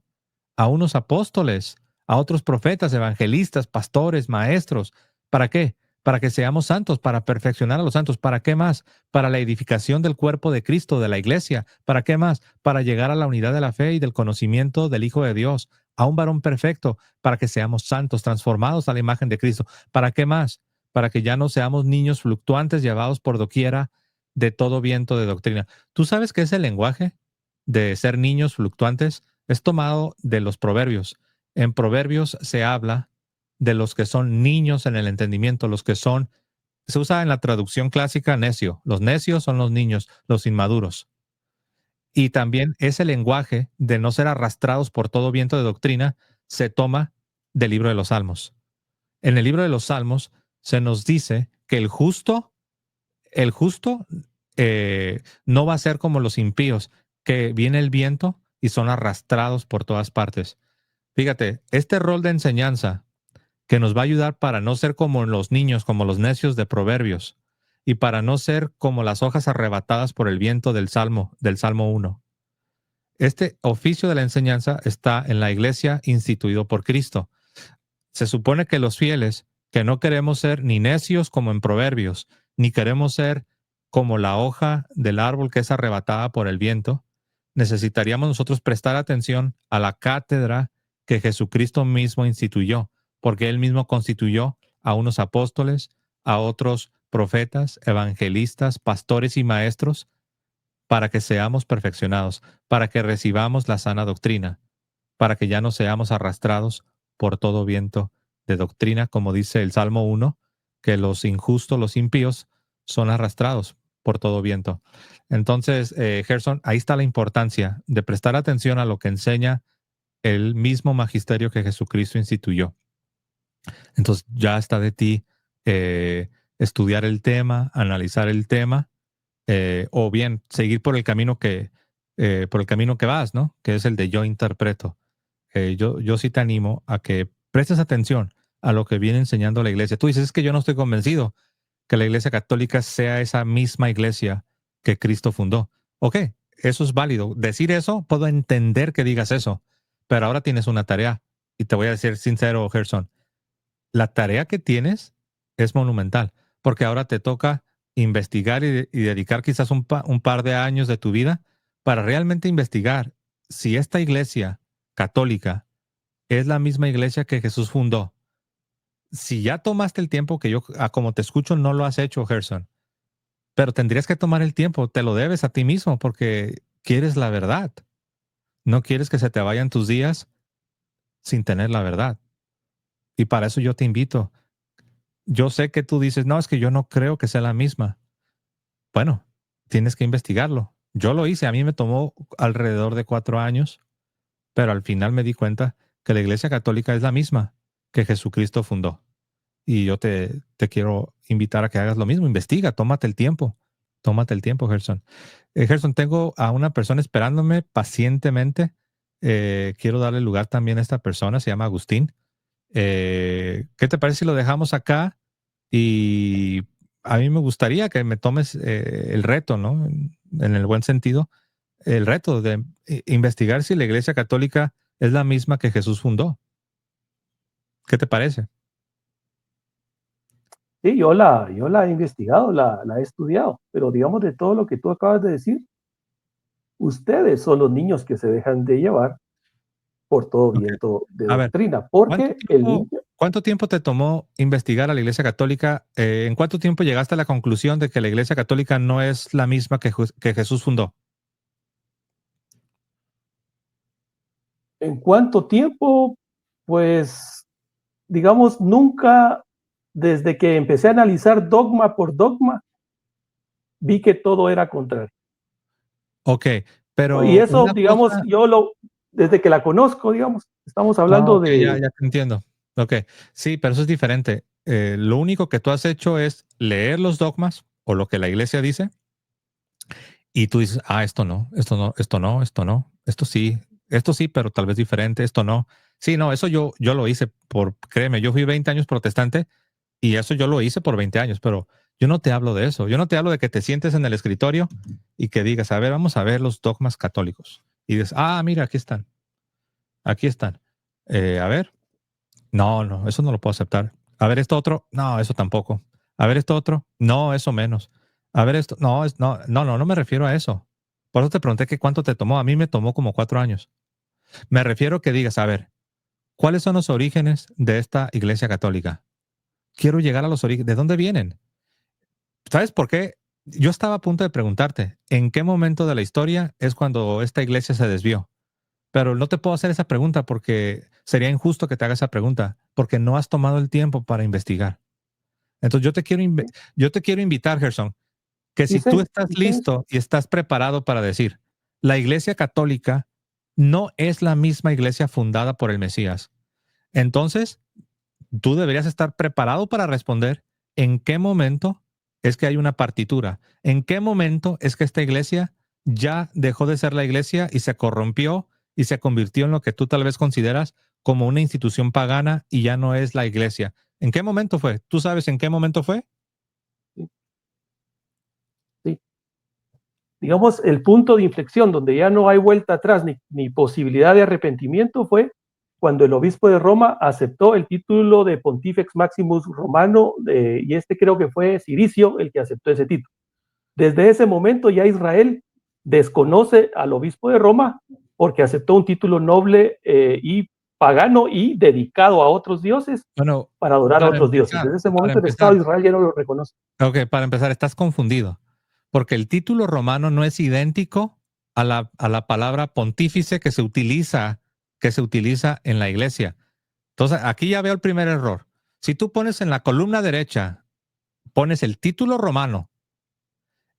a unos apóstoles, a otros profetas, evangelistas, pastores, maestros. ¿Para qué? Para que seamos santos, para perfeccionar a los santos. ¿Para qué más? Para la edificación del cuerpo de Cristo, de la iglesia. ¿Para qué más? Para llegar a la unidad de la fe y del conocimiento del Hijo de Dios, a un varón perfecto, para que seamos santos, transformados a la imagen de Cristo. ¿Para qué más? Para que ya no seamos niños fluctuantes llevados por doquiera de todo viento de doctrina. ¿Tú sabes qué es el lenguaje de ser niños fluctuantes? Es tomado de los proverbios. En proverbios se habla de los que son niños en el entendimiento, los que son, se usa en la traducción clásica necio. Los necios son los niños, los inmaduros. Y también ese lenguaje de no ser arrastrados por todo viento de doctrina se toma del libro de los Salmos. En el libro de los Salmos se nos dice que el justo no va a ser como los impíos, que viene el viento y son arrastrados por todas partes. Fíjate, este rol de enseñanza que nos va a ayudar para no ser como los niños, como los necios de Proverbios, y para no ser como las hojas arrebatadas por el viento del Salmo 1. Este oficio de la enseñanza está en la iglesia instituido por Cristo. Se supone que los fieles, que no queremos ser ni necios como en Proverbios, ni queremos ser como la hoja del árbol que es arrebatada por el viento, necesitaríamos nosotros prestar atención a la cátedra que Jesucristo mismo instituyó, porque Él mismo constituyó a unos apóstoles, a otros profetas, evangelistas, pastores y maestros, para que seamos perfeccionados, para que recibamos la sana doctrina, para que ya no seamos arrastrados por todo viento de doctrina, como dice el Salmo 1, que los injustos, los impíos, son arrastrados por todo viento. Entonces, Gerson, ahí está la importancia de prestar atención a lo que enseña el mismo magisterio que Jesucristo instituyó. Entonces, ya está de ti estudiar el tema, analizar el tema, o bien seguir por el camino que vas, ¿no? Que es el de yo interpreto. Yo sí te animo a que prestes atención a lo que viene enseñando la iglesia. Tú dices, es que yo no estoy convencido que la iglesia católica sea esa misma iglesia que Cristo fundó. Ok, eso es válido. Decir eso, puedo entender que digas eso, pero ahora tienes una tarea. Y te voy a decir sincero, Gerson, la tarea que tienes es monumental, porque ahora te toca investigar y dedicar quizás un par de años de tu vida para realmente investigar si esta iglesia católica es la misma iglesia que Jesús fundó. Si ya tomaste el tiempo que yo, como te escucho, no lo has hecho, Gerson, pero tendrías que tomar el tiempo, te lo debes a ti mismo porque quieres la verdad. No quieres que se te vayan tus días sin tener la verdad. Y para eso yo te invito. Yo sé que tú dices, no, es que yo no creo que sea la misma. Bueno, tienes que investigarlo. Yo lo hice, a mí me tomó alrededor de 4 años, pero al final me di cuenta que la Iglesia Católica es la misma que Jesucristo fundó. Y yo te quiero invitar a que hagas lo mismo. Investiga, tómate el tiempo. Tómate el tiempo, Gerson. Gerson, tengo a una persona esperándome pacientemente. Quiero darle lugar también a esta persona, se llama Agustín. ¿Qué te parece si lo dejamos acá? Y a mí me gustaría que me tomes el reto, ¿no? En el buen sentido, el reto de investigar si la Iglesia Católica es la misma que Jesús fundó. ¿Qué te parece? Sí, yo la he investigado, la he estudiado, pero digamos de todo lo que tú acabas de decir, ustedes son los niños que se dejan de llevar por todo Ok. viento de A ver, doctrina, ¿cuánto porque el tiempo? niño ¿Cuánto tiempo te tomó investigar a la Iglesia Católica? ¿En cuánto tiempo llegaste a la conclusión de que la Iglesia Católica no es la misma que Jesús fundó? ¿En cuánto tiempo? Pues, digamos, nunca, desde que empecé a analizar dogma por dogma, vi que todo era contrario. Ok, Y pero eso, una digamos, cosa. desde que la conozco, digamos, estamos Ah, hablando ok, ya, de, ya te entiendo. Ok, sí, pero eso es diferente. Lo único que tú has hecho es leer los dogmas o lo que la iglesia dice y tú dices, ah, esto no, esto no, esto no, esto no, esto sí, pero tal vez diferente, esto no. Sí, no, eso yo lo hice créeme, yo fui 20 años protestante y eso yo lo hice por 20 años, pero yo no te hablo de eso. Yo no te hablo de que te sientes en el escritorio y que digas, a ver, vamos a ver los dogmas católicos. Y dices, ah, mira, aquí están, aquí están. A ver, no, no, eso no lo puedo aceptar. A ver, esto otro, no, eso tampoco. A ver, esto otro, no, eso menos. A ver, esto, no, no me refiero a eso. Por eso te pregunté que cuánto te tomó. A mí me tomó como 4 años. Me refiero que digas, a ver, ¿cuáles son los orígenes de esta iglesia católica? Quiero llegar a los orígenes. ¿De dónde vienen? ¿Sabes por qué? Yo estaba a punto de preguntarte, ¿en qué momento de la historia es cuando esta iglesia se desvió? Pero no te puedo hacer esa pregunta porque sería injusto que te haga esa pregunta, porque no has tomado el tiempo para investigar. Entonces yo te quiero invitar, Gerson, que si tú estás hice eso. listo y estás preparado para decir, la Iglesia Católica no es la misma iglesia fundada por el Mesías, entonces tú deberías estar preparado para responder en qué momento es que hay una partitura, en qué momento es que esta iglesia ya dejó de ser la iglesia y se corrompió y se convirtió en lo que tú tal vez consideras como una institución pagana y ya no es la iglesia. ¿En qué momento fue? ¿Tú sabes en qué momento fue? Sí, sí. Digamos, el punto de inflexión donde ya no hay vuelta atrás ni posibilidad de arrepentimiento fue cuando el obispo de Roma aceptó el título de Pontifex Maximus Romano, y creo que fue Ciricio el que aceptó ese título. Desde ese momento ya Israel desconoce al obispo de Roma porque aceptó un título noble y pagano y dedicado a otros dioses Bueno, para adorar a otros dioses. Desde ese para momento el Estado empezar, de Israel ya no lo reconoce. ok, para empezar, estás confundido, porque el título romano no es idéntico a la palabra pontífice que se utiliza en la iglesia. Entonces, aquí ya veo el primer error. Si tú pones en la columna derecha, pones el título romano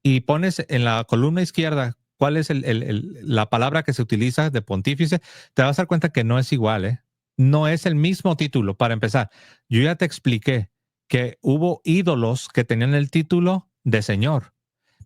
y pones en la columna izquierda cuál es la palabra que se utiliza de pontífice, te vas a dar cuenta que no es igual, ¿eh? No es el mismo título, para empezar. Yo ya te expliqué que hubo ídolos que tenían el título de Señor,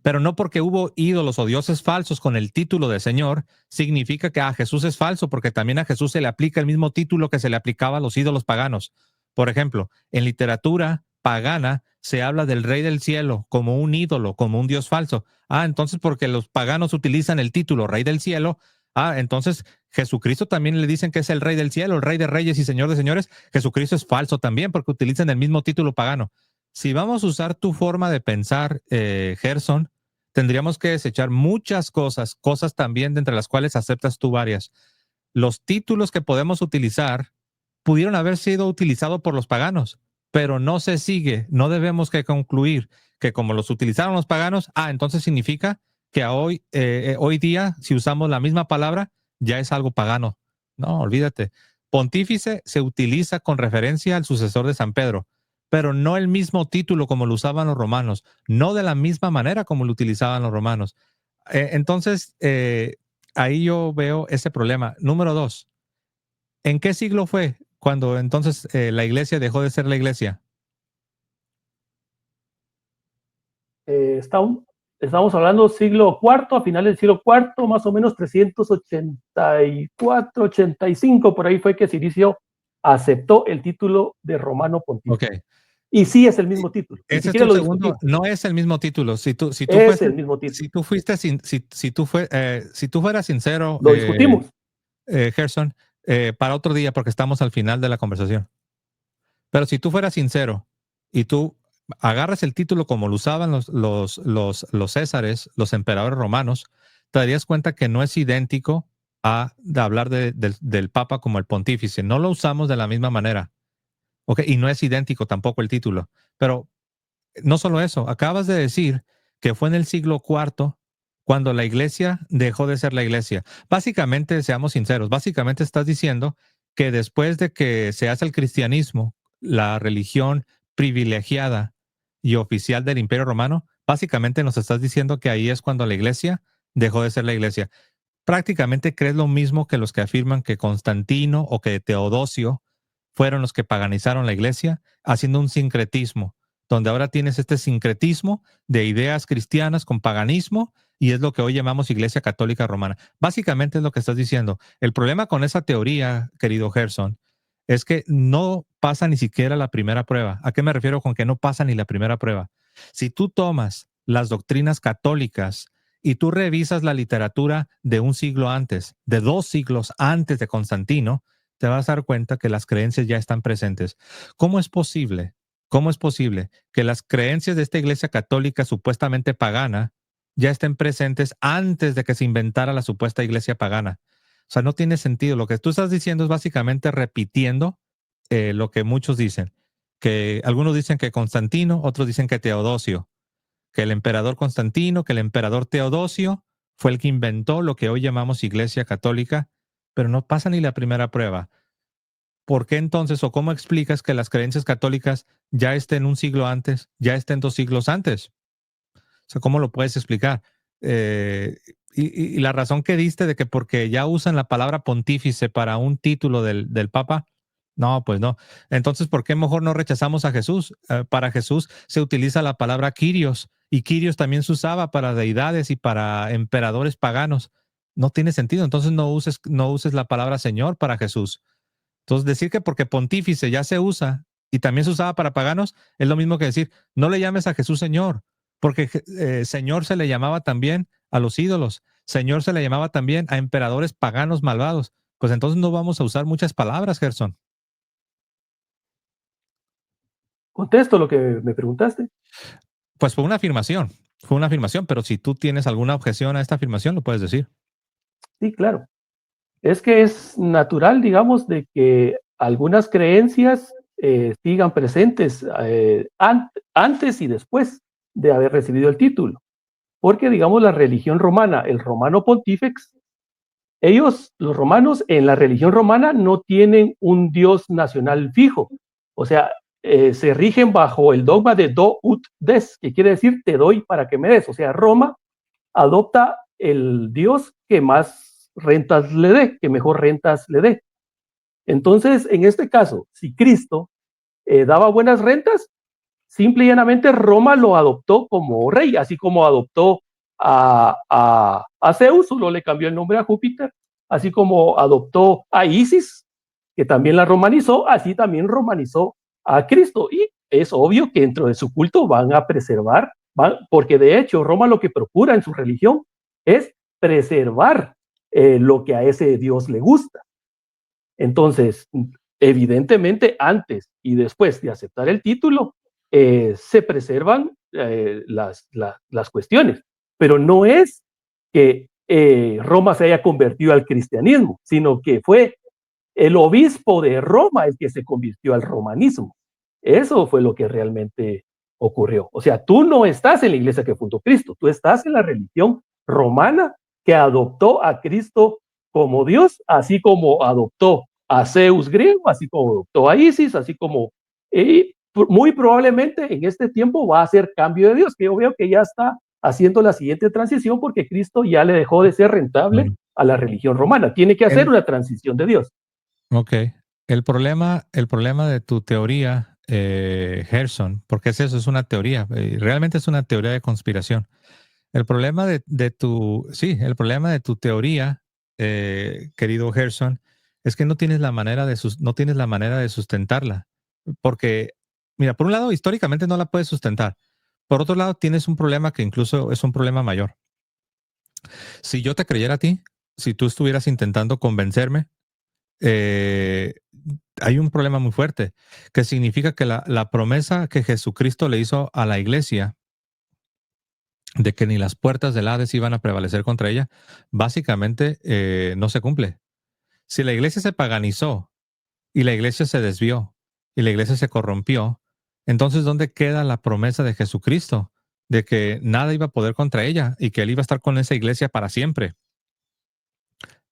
pero no porque hubo ídolos o dioses falsos con el título de Señor, significa que a Jesús es falso, porque también a Jesús se le aplica el mismo título que se le aplicaba a los ídolos paganos. Por ejemplo, en literatura pagana se habla del rey del cielo como un ídolo, como un dios falso. Ah, entonces porque los paganos utilizan el título rey del cielo, entonces Jesucristo también le dicen que es el rey del cielo, el rey de reyes y señor de señores. Jesucristo es falso también porque utilizan el mismo título pagano. Si vamos a usar tu forma de pensar, Gerson, tendríamos que desechar muchas cosas, cosas también de entre las cuales aceptas tú varias. Los títulos que podemos utilizar pudieron haber sido utilizados por los paganos, pero no se sigue, no debemos que concluir que como los utilizaron los paganos, entonces significa que hoy día, si usamos la misma palabra, ya es algo pagano. No, olvídate. Pontífice se utiliza con referencia al sucesor de San Pedro, pero no el mismo título como lo usaban los romanos, no de la misma manera como lo utilizaban los romanos. Entonces, ahí yo veo ese problema. Número dos, ¿en qué siglo fue cuando entonces la iglesia dejó de ser la iglesia? Está estamos hablando siglo cuarto, a finales del siglo cuarto, más o menos 384, 85, por ahí fue que Ciricio aceptó el título de romano Ok. pontífice. Y sí es el mismo título, ni Ese es siquiera tu lo segundo, discutimos. no es el mismo título. Es el mismo título. Si tú fueras sincero, Lo discutimos. Gerson, para otro día, porque estamos al final de la conversación. Pero si tú fueras sincero y tú agarras el título como lo usaban los césares, los emperadores romanos, te darías cuenta que no es idéntico de hablar del Papa como el pontífice. No lo usamos de la misma manera. Ok, y no es idéntico tampoco el título. Pero no solo eso, acabas de decir que fue en el siglo IV cuando la iglesia dejó de ser la iglesia. Básicamente, seamos sinceros, básicamente estás diciendo que después de que se hace el cristianismo, la religión privilegiada y oficial del Imperio Romano, básicamente nos estás diciendo que ahí es cuando la iglesia dejó de ser la iglesia. Prácticamente crees lo mismo que los que afirman que Constantino o que Teodosio fueron los que paganizaron la iglesia, haciendo un sincretismo, donde ahora tienes este sincretismo de ideas cristianas con paganismo, y es lo que hoy llamamos Iglesia Católica Romana. Básicamente es lo que estás diciendo. El problema con esa teoría, querido Gerson, es que no pasa ni siquiera la primera prueba. ¿A qué me refiero con que no pasa ni la primera prueba? Si tú tomas las doctrinas católicas y tú revisas la literatura de un siglo antes, de 2 siglos antes de Constantino, te vas a dar cuenta que las creencias ya están presentes. ¿Cómo es posible? ¿Cómo es posible que las creencias de esta iglesia católica supuestamente pagana ya estén presentes antes de que se inventara la supuesta iglesia pagana? O sea, no tiene sentido. Lo que tú estás diciendo es básicamente repitiendo lo que muchos dicen. Que algunos dicen que Constantino, otros dicen que Teodosio, que el emperador Constantino, que el emperador Teodosio fue el que inventó lo que hoy llamamos Iglesia Católica, pero no pasa ni la primera prueba. ¿Por qué entonces o cómo explicas que las creencias católicas ya estén un siglo antes, ya estén 2 siglos antes? O sea, ¿cómo lo puedes explicar? Y la razón que diste de que porque ya usan la palabra pontífice para un título del Papa, no, pues no. Entonces, ¿por qué mejor no rechazamos a Jesús? Para Jesús se utiliza la palabra Kyrios, y Kyrios también se usaba para deidades y para emperadores paganos. No tiene sentido. Entonces no uses la palabra Señor para Jesús. Entonces, decir que porque pontífice ya se usa y también se usaba para paganos es lo mismo que decir, no le llames a Jesús Señor, porque Señor se le llamaba también a los ídolos, Señor se le llamaba también a emperadores paganos malvados. Pues entonces no vamos a usar muchas palabras, Gerson. Contesto lo que me preguntaste. Pues fue una afirmación, pero si tú tienes alguna objeción a esta afirmación, lo puedes decir. Sí, claro. Es que es natural, digamos, de que algunas creencias sigan presentes antes y después de haber recibido el título. Porque, digamos, la religión romana, el romano pontífex, ellos, los romanos, en la religión romana no tienen un dios nacional fijo. O sea, se rigen bajo el dogma de do ut des, que quiere decir te doy para que me des. O sea, Roma adopta el dios que más rentas le dé, que mejor rentas le dé. Entonces, en este caso, si Cristo daba buenas rentas, simple y llanamente Roma lo adoptó como rey, así como adoptó a Zeus, solo le cambió el nombre a Júpiter, así como adoptó a Isis, que también la romanizó, así también romanizó a Cristo. Y es obvio que dentro de su culto van a preservar, porque de hecho Roma lo que procura en su religión es preservar lo que a ese Dios le gusta. Entonces, evidentemente, antes y después de aceptar el título, se preservan las cuestiones, pero no es que Roma se haya convertido al cristianismo, sino que fue el obispo de Roma el que se convirtió al romanismo. Eso fue lo que realmente ocurrió. O sea, tú no estás en la iglesia que fundó Cristo, tú estás en la religión romana que adoptó a Cristo como Dios, así como adoptó a Zeus griego, así como adoptó a Isis, así como muy probablemente en este tiempo va a ser cambio de Dios, que yo veo que ya está haciendo la siguiente transición porque Cristo ya le dejó de ser rentable a la religión romana. Tiene que hacer una transición de Dios. Ok. El problema de tu teoría, Gerson, porque es eso, es una teoría, realmente es una teoría de conspiración. El problema el problema de tu teoría, querido Gerson, es que no tienes la manera de sustentarla. Porque, mira, por un lado, históricamente no la puedes sustentar. Por otro lado, tienes un problema que incluso es un problema mayor. Si yo te creyera a ti, si tú estuvieras intentando convencerme, eh, hay un problema muy fuerte, que significa que la promesa que Jesucristo le hizo a la iglesia de que ni las puertas del Hades iban a prevalecer contra ella, básicamente no se cumple. Si la iglesia se paganizó y la iglesia se desvió y la iglesia se corrompió, entonces ¿dónde queda la promesa de Jesucristo? De que nada iba a poder contra ella y que él iba a estar con esa iglesia para siempre.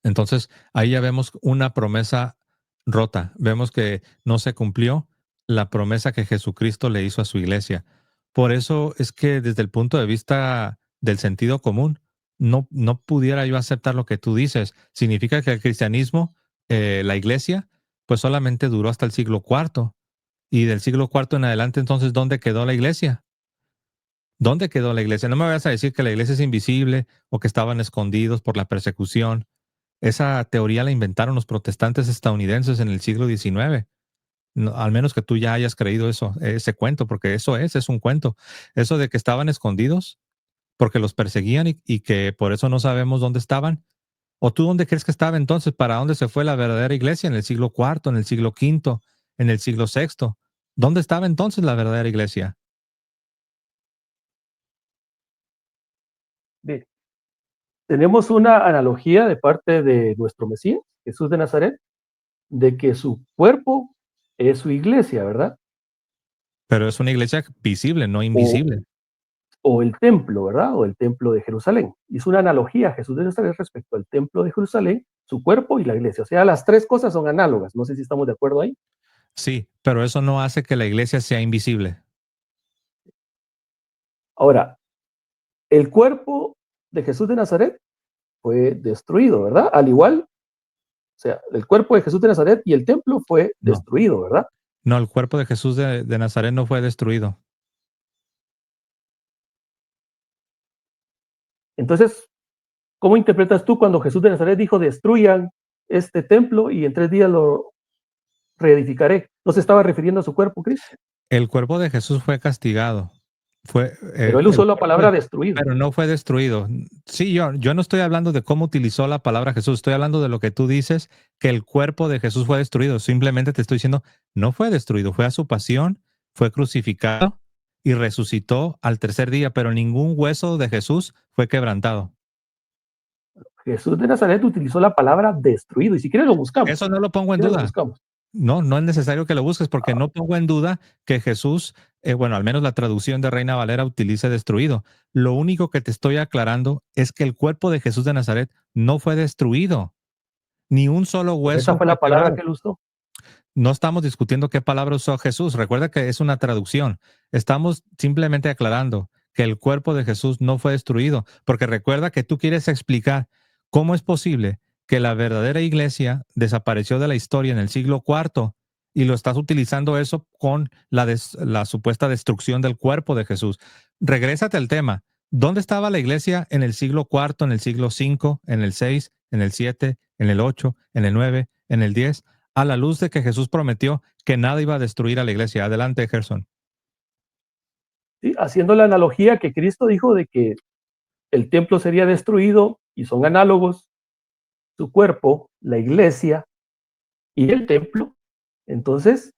Entonces, ahí ya vemos una promesa rota. Vemos que no se cumplió la promesa que Jesucristo le hizo a su iglesia. Por eso es que desde el punto de vista del sentido común, no pudiera yo aceptar lo que tú dices. Significa que el cristianismo, la iglesia, pues solamente duró hasta el siglo cuarto. Y del siglo cuarto en adelante, entonces, ¿dónde quedó la iglesia? ¿Dónde quedó la iglesia? No me vayas a decir que la iglesia es invisible o que estaban escondidos por la persecución. Esa teoría la inventaron los protestantes estadounidenses en el siglo XIX. No, al menos que tú ya hayas creído eso, ese cuento, porque eso es un cuento. Eso de que estaban escondidos porque los perseguían y que por eso no sabemos dónde estaban. ¿O tú dónde crees que estaba entonces? ¿Para dónde se fue la verdadera iglesia? ¿En el siglo cuarto, en el siglo quinto, en el siglo sexto? ¿Dónde estaba entonces la verdadera iglesia? Bien, tenemos una analogía de parte de nuestro Mesías, Jesús de Nazaret, de que su cuerpo es su iglesia, ¿verdad? Pero es una iglesia visible, no O, invisible. o el templo, ¿verdad? O el templo de Jerusalén. Hizo una analogía Jesús de Nazaret respecto al templo de Jerusalén, su cuerpo y la iglesia. O sea, las tres cosas son análogas. No sé si estamos de acuerdo ahí. Sí, pero eso no hace que la iglesia sea invisible. Ahora, el cuerpo de Jesús de Nazaret fue destruido, ¿verdad? Al igual, o sea, el cuerpo de Jesús de Nazaret y el templo fue No, destruido, ¿verdad? no, el cuerpo de Jesús de Nazaret no fue destruido. Entonces, ¿cómo interpretas tú cuando Jesús de Nazaret dijo destruyan este templo y en 3 días lo reedificaré? ¿No se estaba refiriendo a su cuerpo, Cristo? El cuerpo de Jesús fue castigado. Fue Pero él el usó la cuerpo de- palabra destruido. pero no fue destruido. Sí, yo no estoy hablando de cómo utilizó la palabra Jesús, estoy hablando de lo que tú dices, que el cuerpo de Jesús fue destruido. Simplemente te estoy diciendo, no fue destruido, fue a su pasión, fue crucificado y resucitó al tercer día, pero ningún hueso de Jesús fue quebrantado. Jesús de Nazaret utilizó la palabra destruido y si quieres lo buscamos. Eso no lo pongo Si en quieres lo duda. buscamos. No, no es necesario que lo busques porque Ah, no pongo en duda que Jesús, bueno, al menos la traducción de Reina Valera utilice destruido. Lo único que te estoy aclarando es que el cuerpo de Jesús de Nazaret no fue destruido, ni un solo pero esa hueso fue fue la palabra quebrado. que él usó. No estamos discutiendo qué palabra usó Jesús. Recuerda que es una traducción. Estamos simplemente aclarando que el cuerpo de Jesús no fue destruido, porque recuerda que tú quieres explicar cómo es posible que la verdadera iglesia desapareció de la historia en el siglo cuarto y lo estás utilizando eso con la supuesta destrucción del cuerpo de Jesús. Regrésate al tema. ¿Dónde estaba la iglesia en el siglo cuarto, en el siglo cinco, en el seis, en el siete, en el ocho, en el nueve, en el 10? A la luz de que Jesús prometió que nada iba a destruir a la iglesia. Adelante, Gerson. ¿Sí? Haciendo la analogía que Cristo dijo de que el templo sería destruido y son análogos su cuerpo, la iglesia y el templo. Entonces,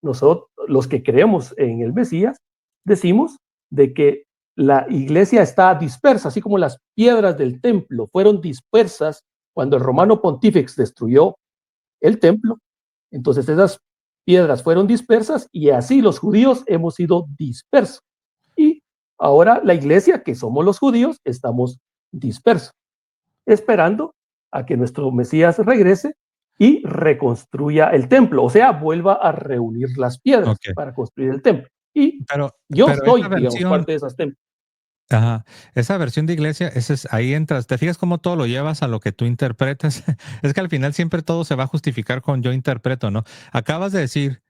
nosotros, los que creemos en el Mesías, decimos de que la iglesia está dispersa, así como las piedras del templo fueron dispersas cuando el romano pontífex destruyó el templo. Entonces esas piedras fueron dispersas y así los judíos hemos sido dispersos. Y ahora la iglesia, que somos los judíos, estamos dispersos, esperando a que nuestro Mesías regrese y reconstruya el templo, o sea, vuelva a reunir las piedras Ok. para construir el templo. Y Pero, yo pero esa soy, digamos, versión, parte de esas templos. ajá, esa versión de iglesia, ahí entras. ¿Te fijas cómo todo lo llevas a lo que tú interpretas? Es que al final siempre todo se va a justificar con yo interpreto, ¿no? Acabas de decir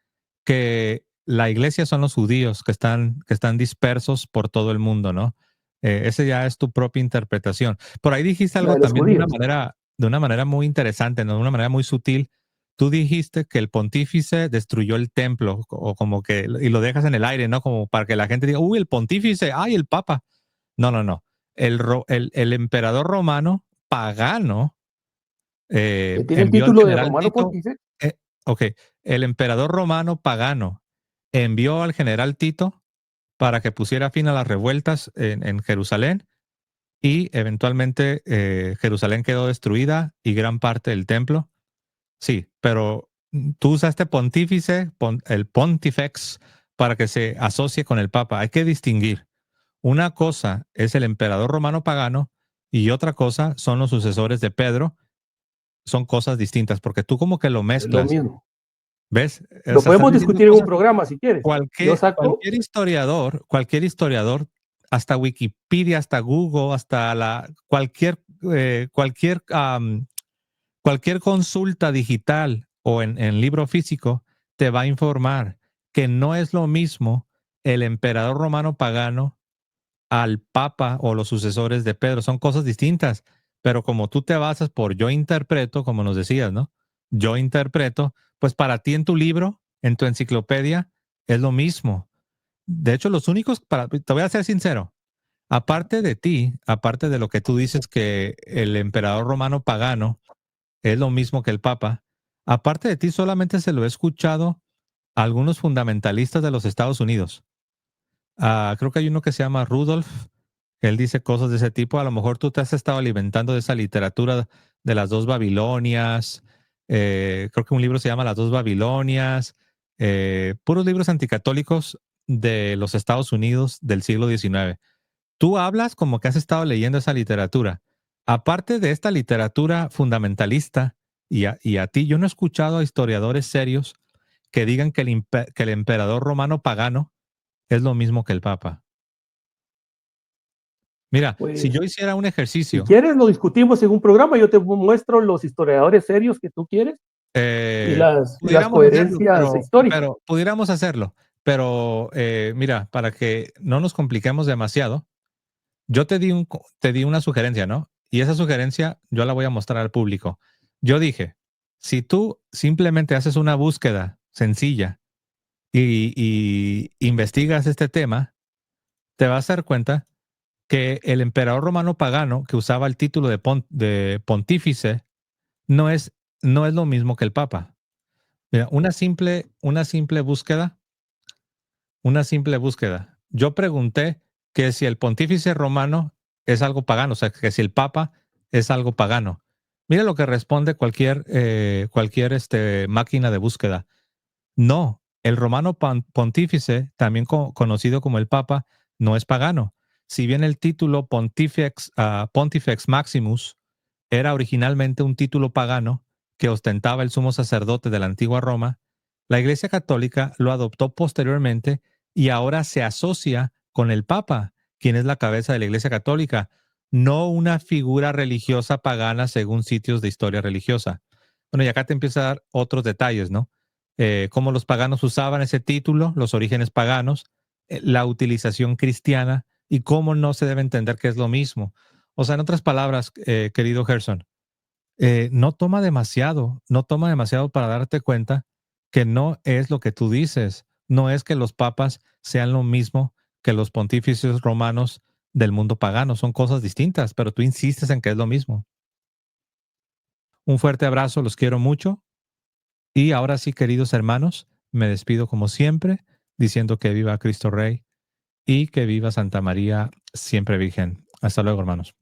que la iglesia son los judíos que están dispersos por todo el mundo, ¿no? Ese ya es tu propia interpretación. Por ahí dijiste La algo de los también judíos. de una manera muy interesante, ¿no? De una manera muy sutil. Tú dijiste que el pontífice destruyó el templo, o como que, y lo dejas en el aire, ¿no? Como para que la gente diga, uy, el pontífice, ay, el papa. No, no, no. El emperador romano pagano Que tiene el envió al título de general romano Tito. pontífice. Ok, el emperador romano pagano envió al general Tito para que pusiera fin a las revueltas en Jerusalén y eventualmente Jerusalén quedó destruida y gran parte del templo. Sí, pero tú usaste pontífice, el pontifex, para que se asocie con el Papa. Hay que distinguir. Una cosa es el emperador romano pagano y otra cosa son los sucesores de Pedro. Son cosas distintas porque tú como que lo Es lo mezclas. mismo. ¿Ves? O Lo sea, estás podemos diciendo discutir en un cosas. programa si quieres. Yo saco, Cualquier historiador, hasta Wikipedia, hasta Google, hasta cualquier consulta digital o en libro físico te va a informar que no es lo mismo el emperador romano pagano al papa o los sucesores de Pedro. Son cosas distintas, pero como tú te basas por yo interpreto, como nos decías, ¿no? Yo interpreto, pues para ti en tu libro, en tu enciclopedia, es lo mismo. De hecho, te voy a ser sincero, aparte de ti, aparte de lo que tú dices que el emperador romano pagano es lo mismo que el papa, aparte de ti solamente se lo he escuchado a algunos fundamentalistas de los Estados Unidos. Creo que hay uno que se llama Rudolf. Él dice cosas de ese tipo. A lo mejor tú te has estado alimentando de esa literatura de las dos Babilonias. Creo que un libro se llama Las dos Babilonias. Puros libros anticatólicos de los Estados Unidos del siglo XIX. Tú hablas como que has estado leyendo esa literatura. Aparte de esta literatura fundamentalista, y a ti, yo no he escuchado a historiadores serios que digan que que el emperador romano pagano es lo mismo que el Papa. Mira, si yo pues, hiciera un si ejercicio, quieres, lo discutimos en un programa. Yo te muestro los historiadores serios que tú quieres y las pudiéramos hacerlo, coherencias históricas. mira, para que no nos compliquemos demasiado, yo te di una sugerencia, ¿no? Y esa sugerencia yo la voy a mostrar al público. Yo dije, si tú simplemente haces una búsqueda sencilla y investigas este tema, te vas a dar cuenta que el emperador romano pagano que usaba el título de pontífice no es, no es lo mismo que el papa. Mira, una simple búsqueda. Yo pregunté que si el pontífice romano es algo pagano, o sea, que si el papa es algo pagano. Mira lo que responde cualquier máquina de búsqueda. No, el romano pontífice, también conocido como el Papa, no es pagano. Si bien el título Pontifex Maximus era originalmente un título pagano que ostentaba el sumo sacerdote de la antigua Roma, la Iglesia Católica lo adoptó posteriormente y ahora se asocia con el Papa, quien es la cabeza de la Iglesia Católica, no una figura religiosa pagana según sitios de historia religiosa. Bueno, y acá te empieza a dar otros detalles, ¿no? Cómo los paganos usaban ese título, los orígenes paganos, la utilización cristiana y cómo no se debe entender que es lo mismo. O sea, en otras palabras, querido Gerson, no toma demasiado para darte cuenta que no es lo que tú dices, no es que los papas sean lo mismo que los pontífices romanos del mundo pagano, son cosas distintas, pero tú insistes en que es lo mismo. Un fuerte abrazo, los quiero mucho. Y ahora sí, queridos hermanos, me despido como siempre, diciendo que viva Cristo Rey y que viva Santa María siempre Virgen. Hasta luego, hermanos.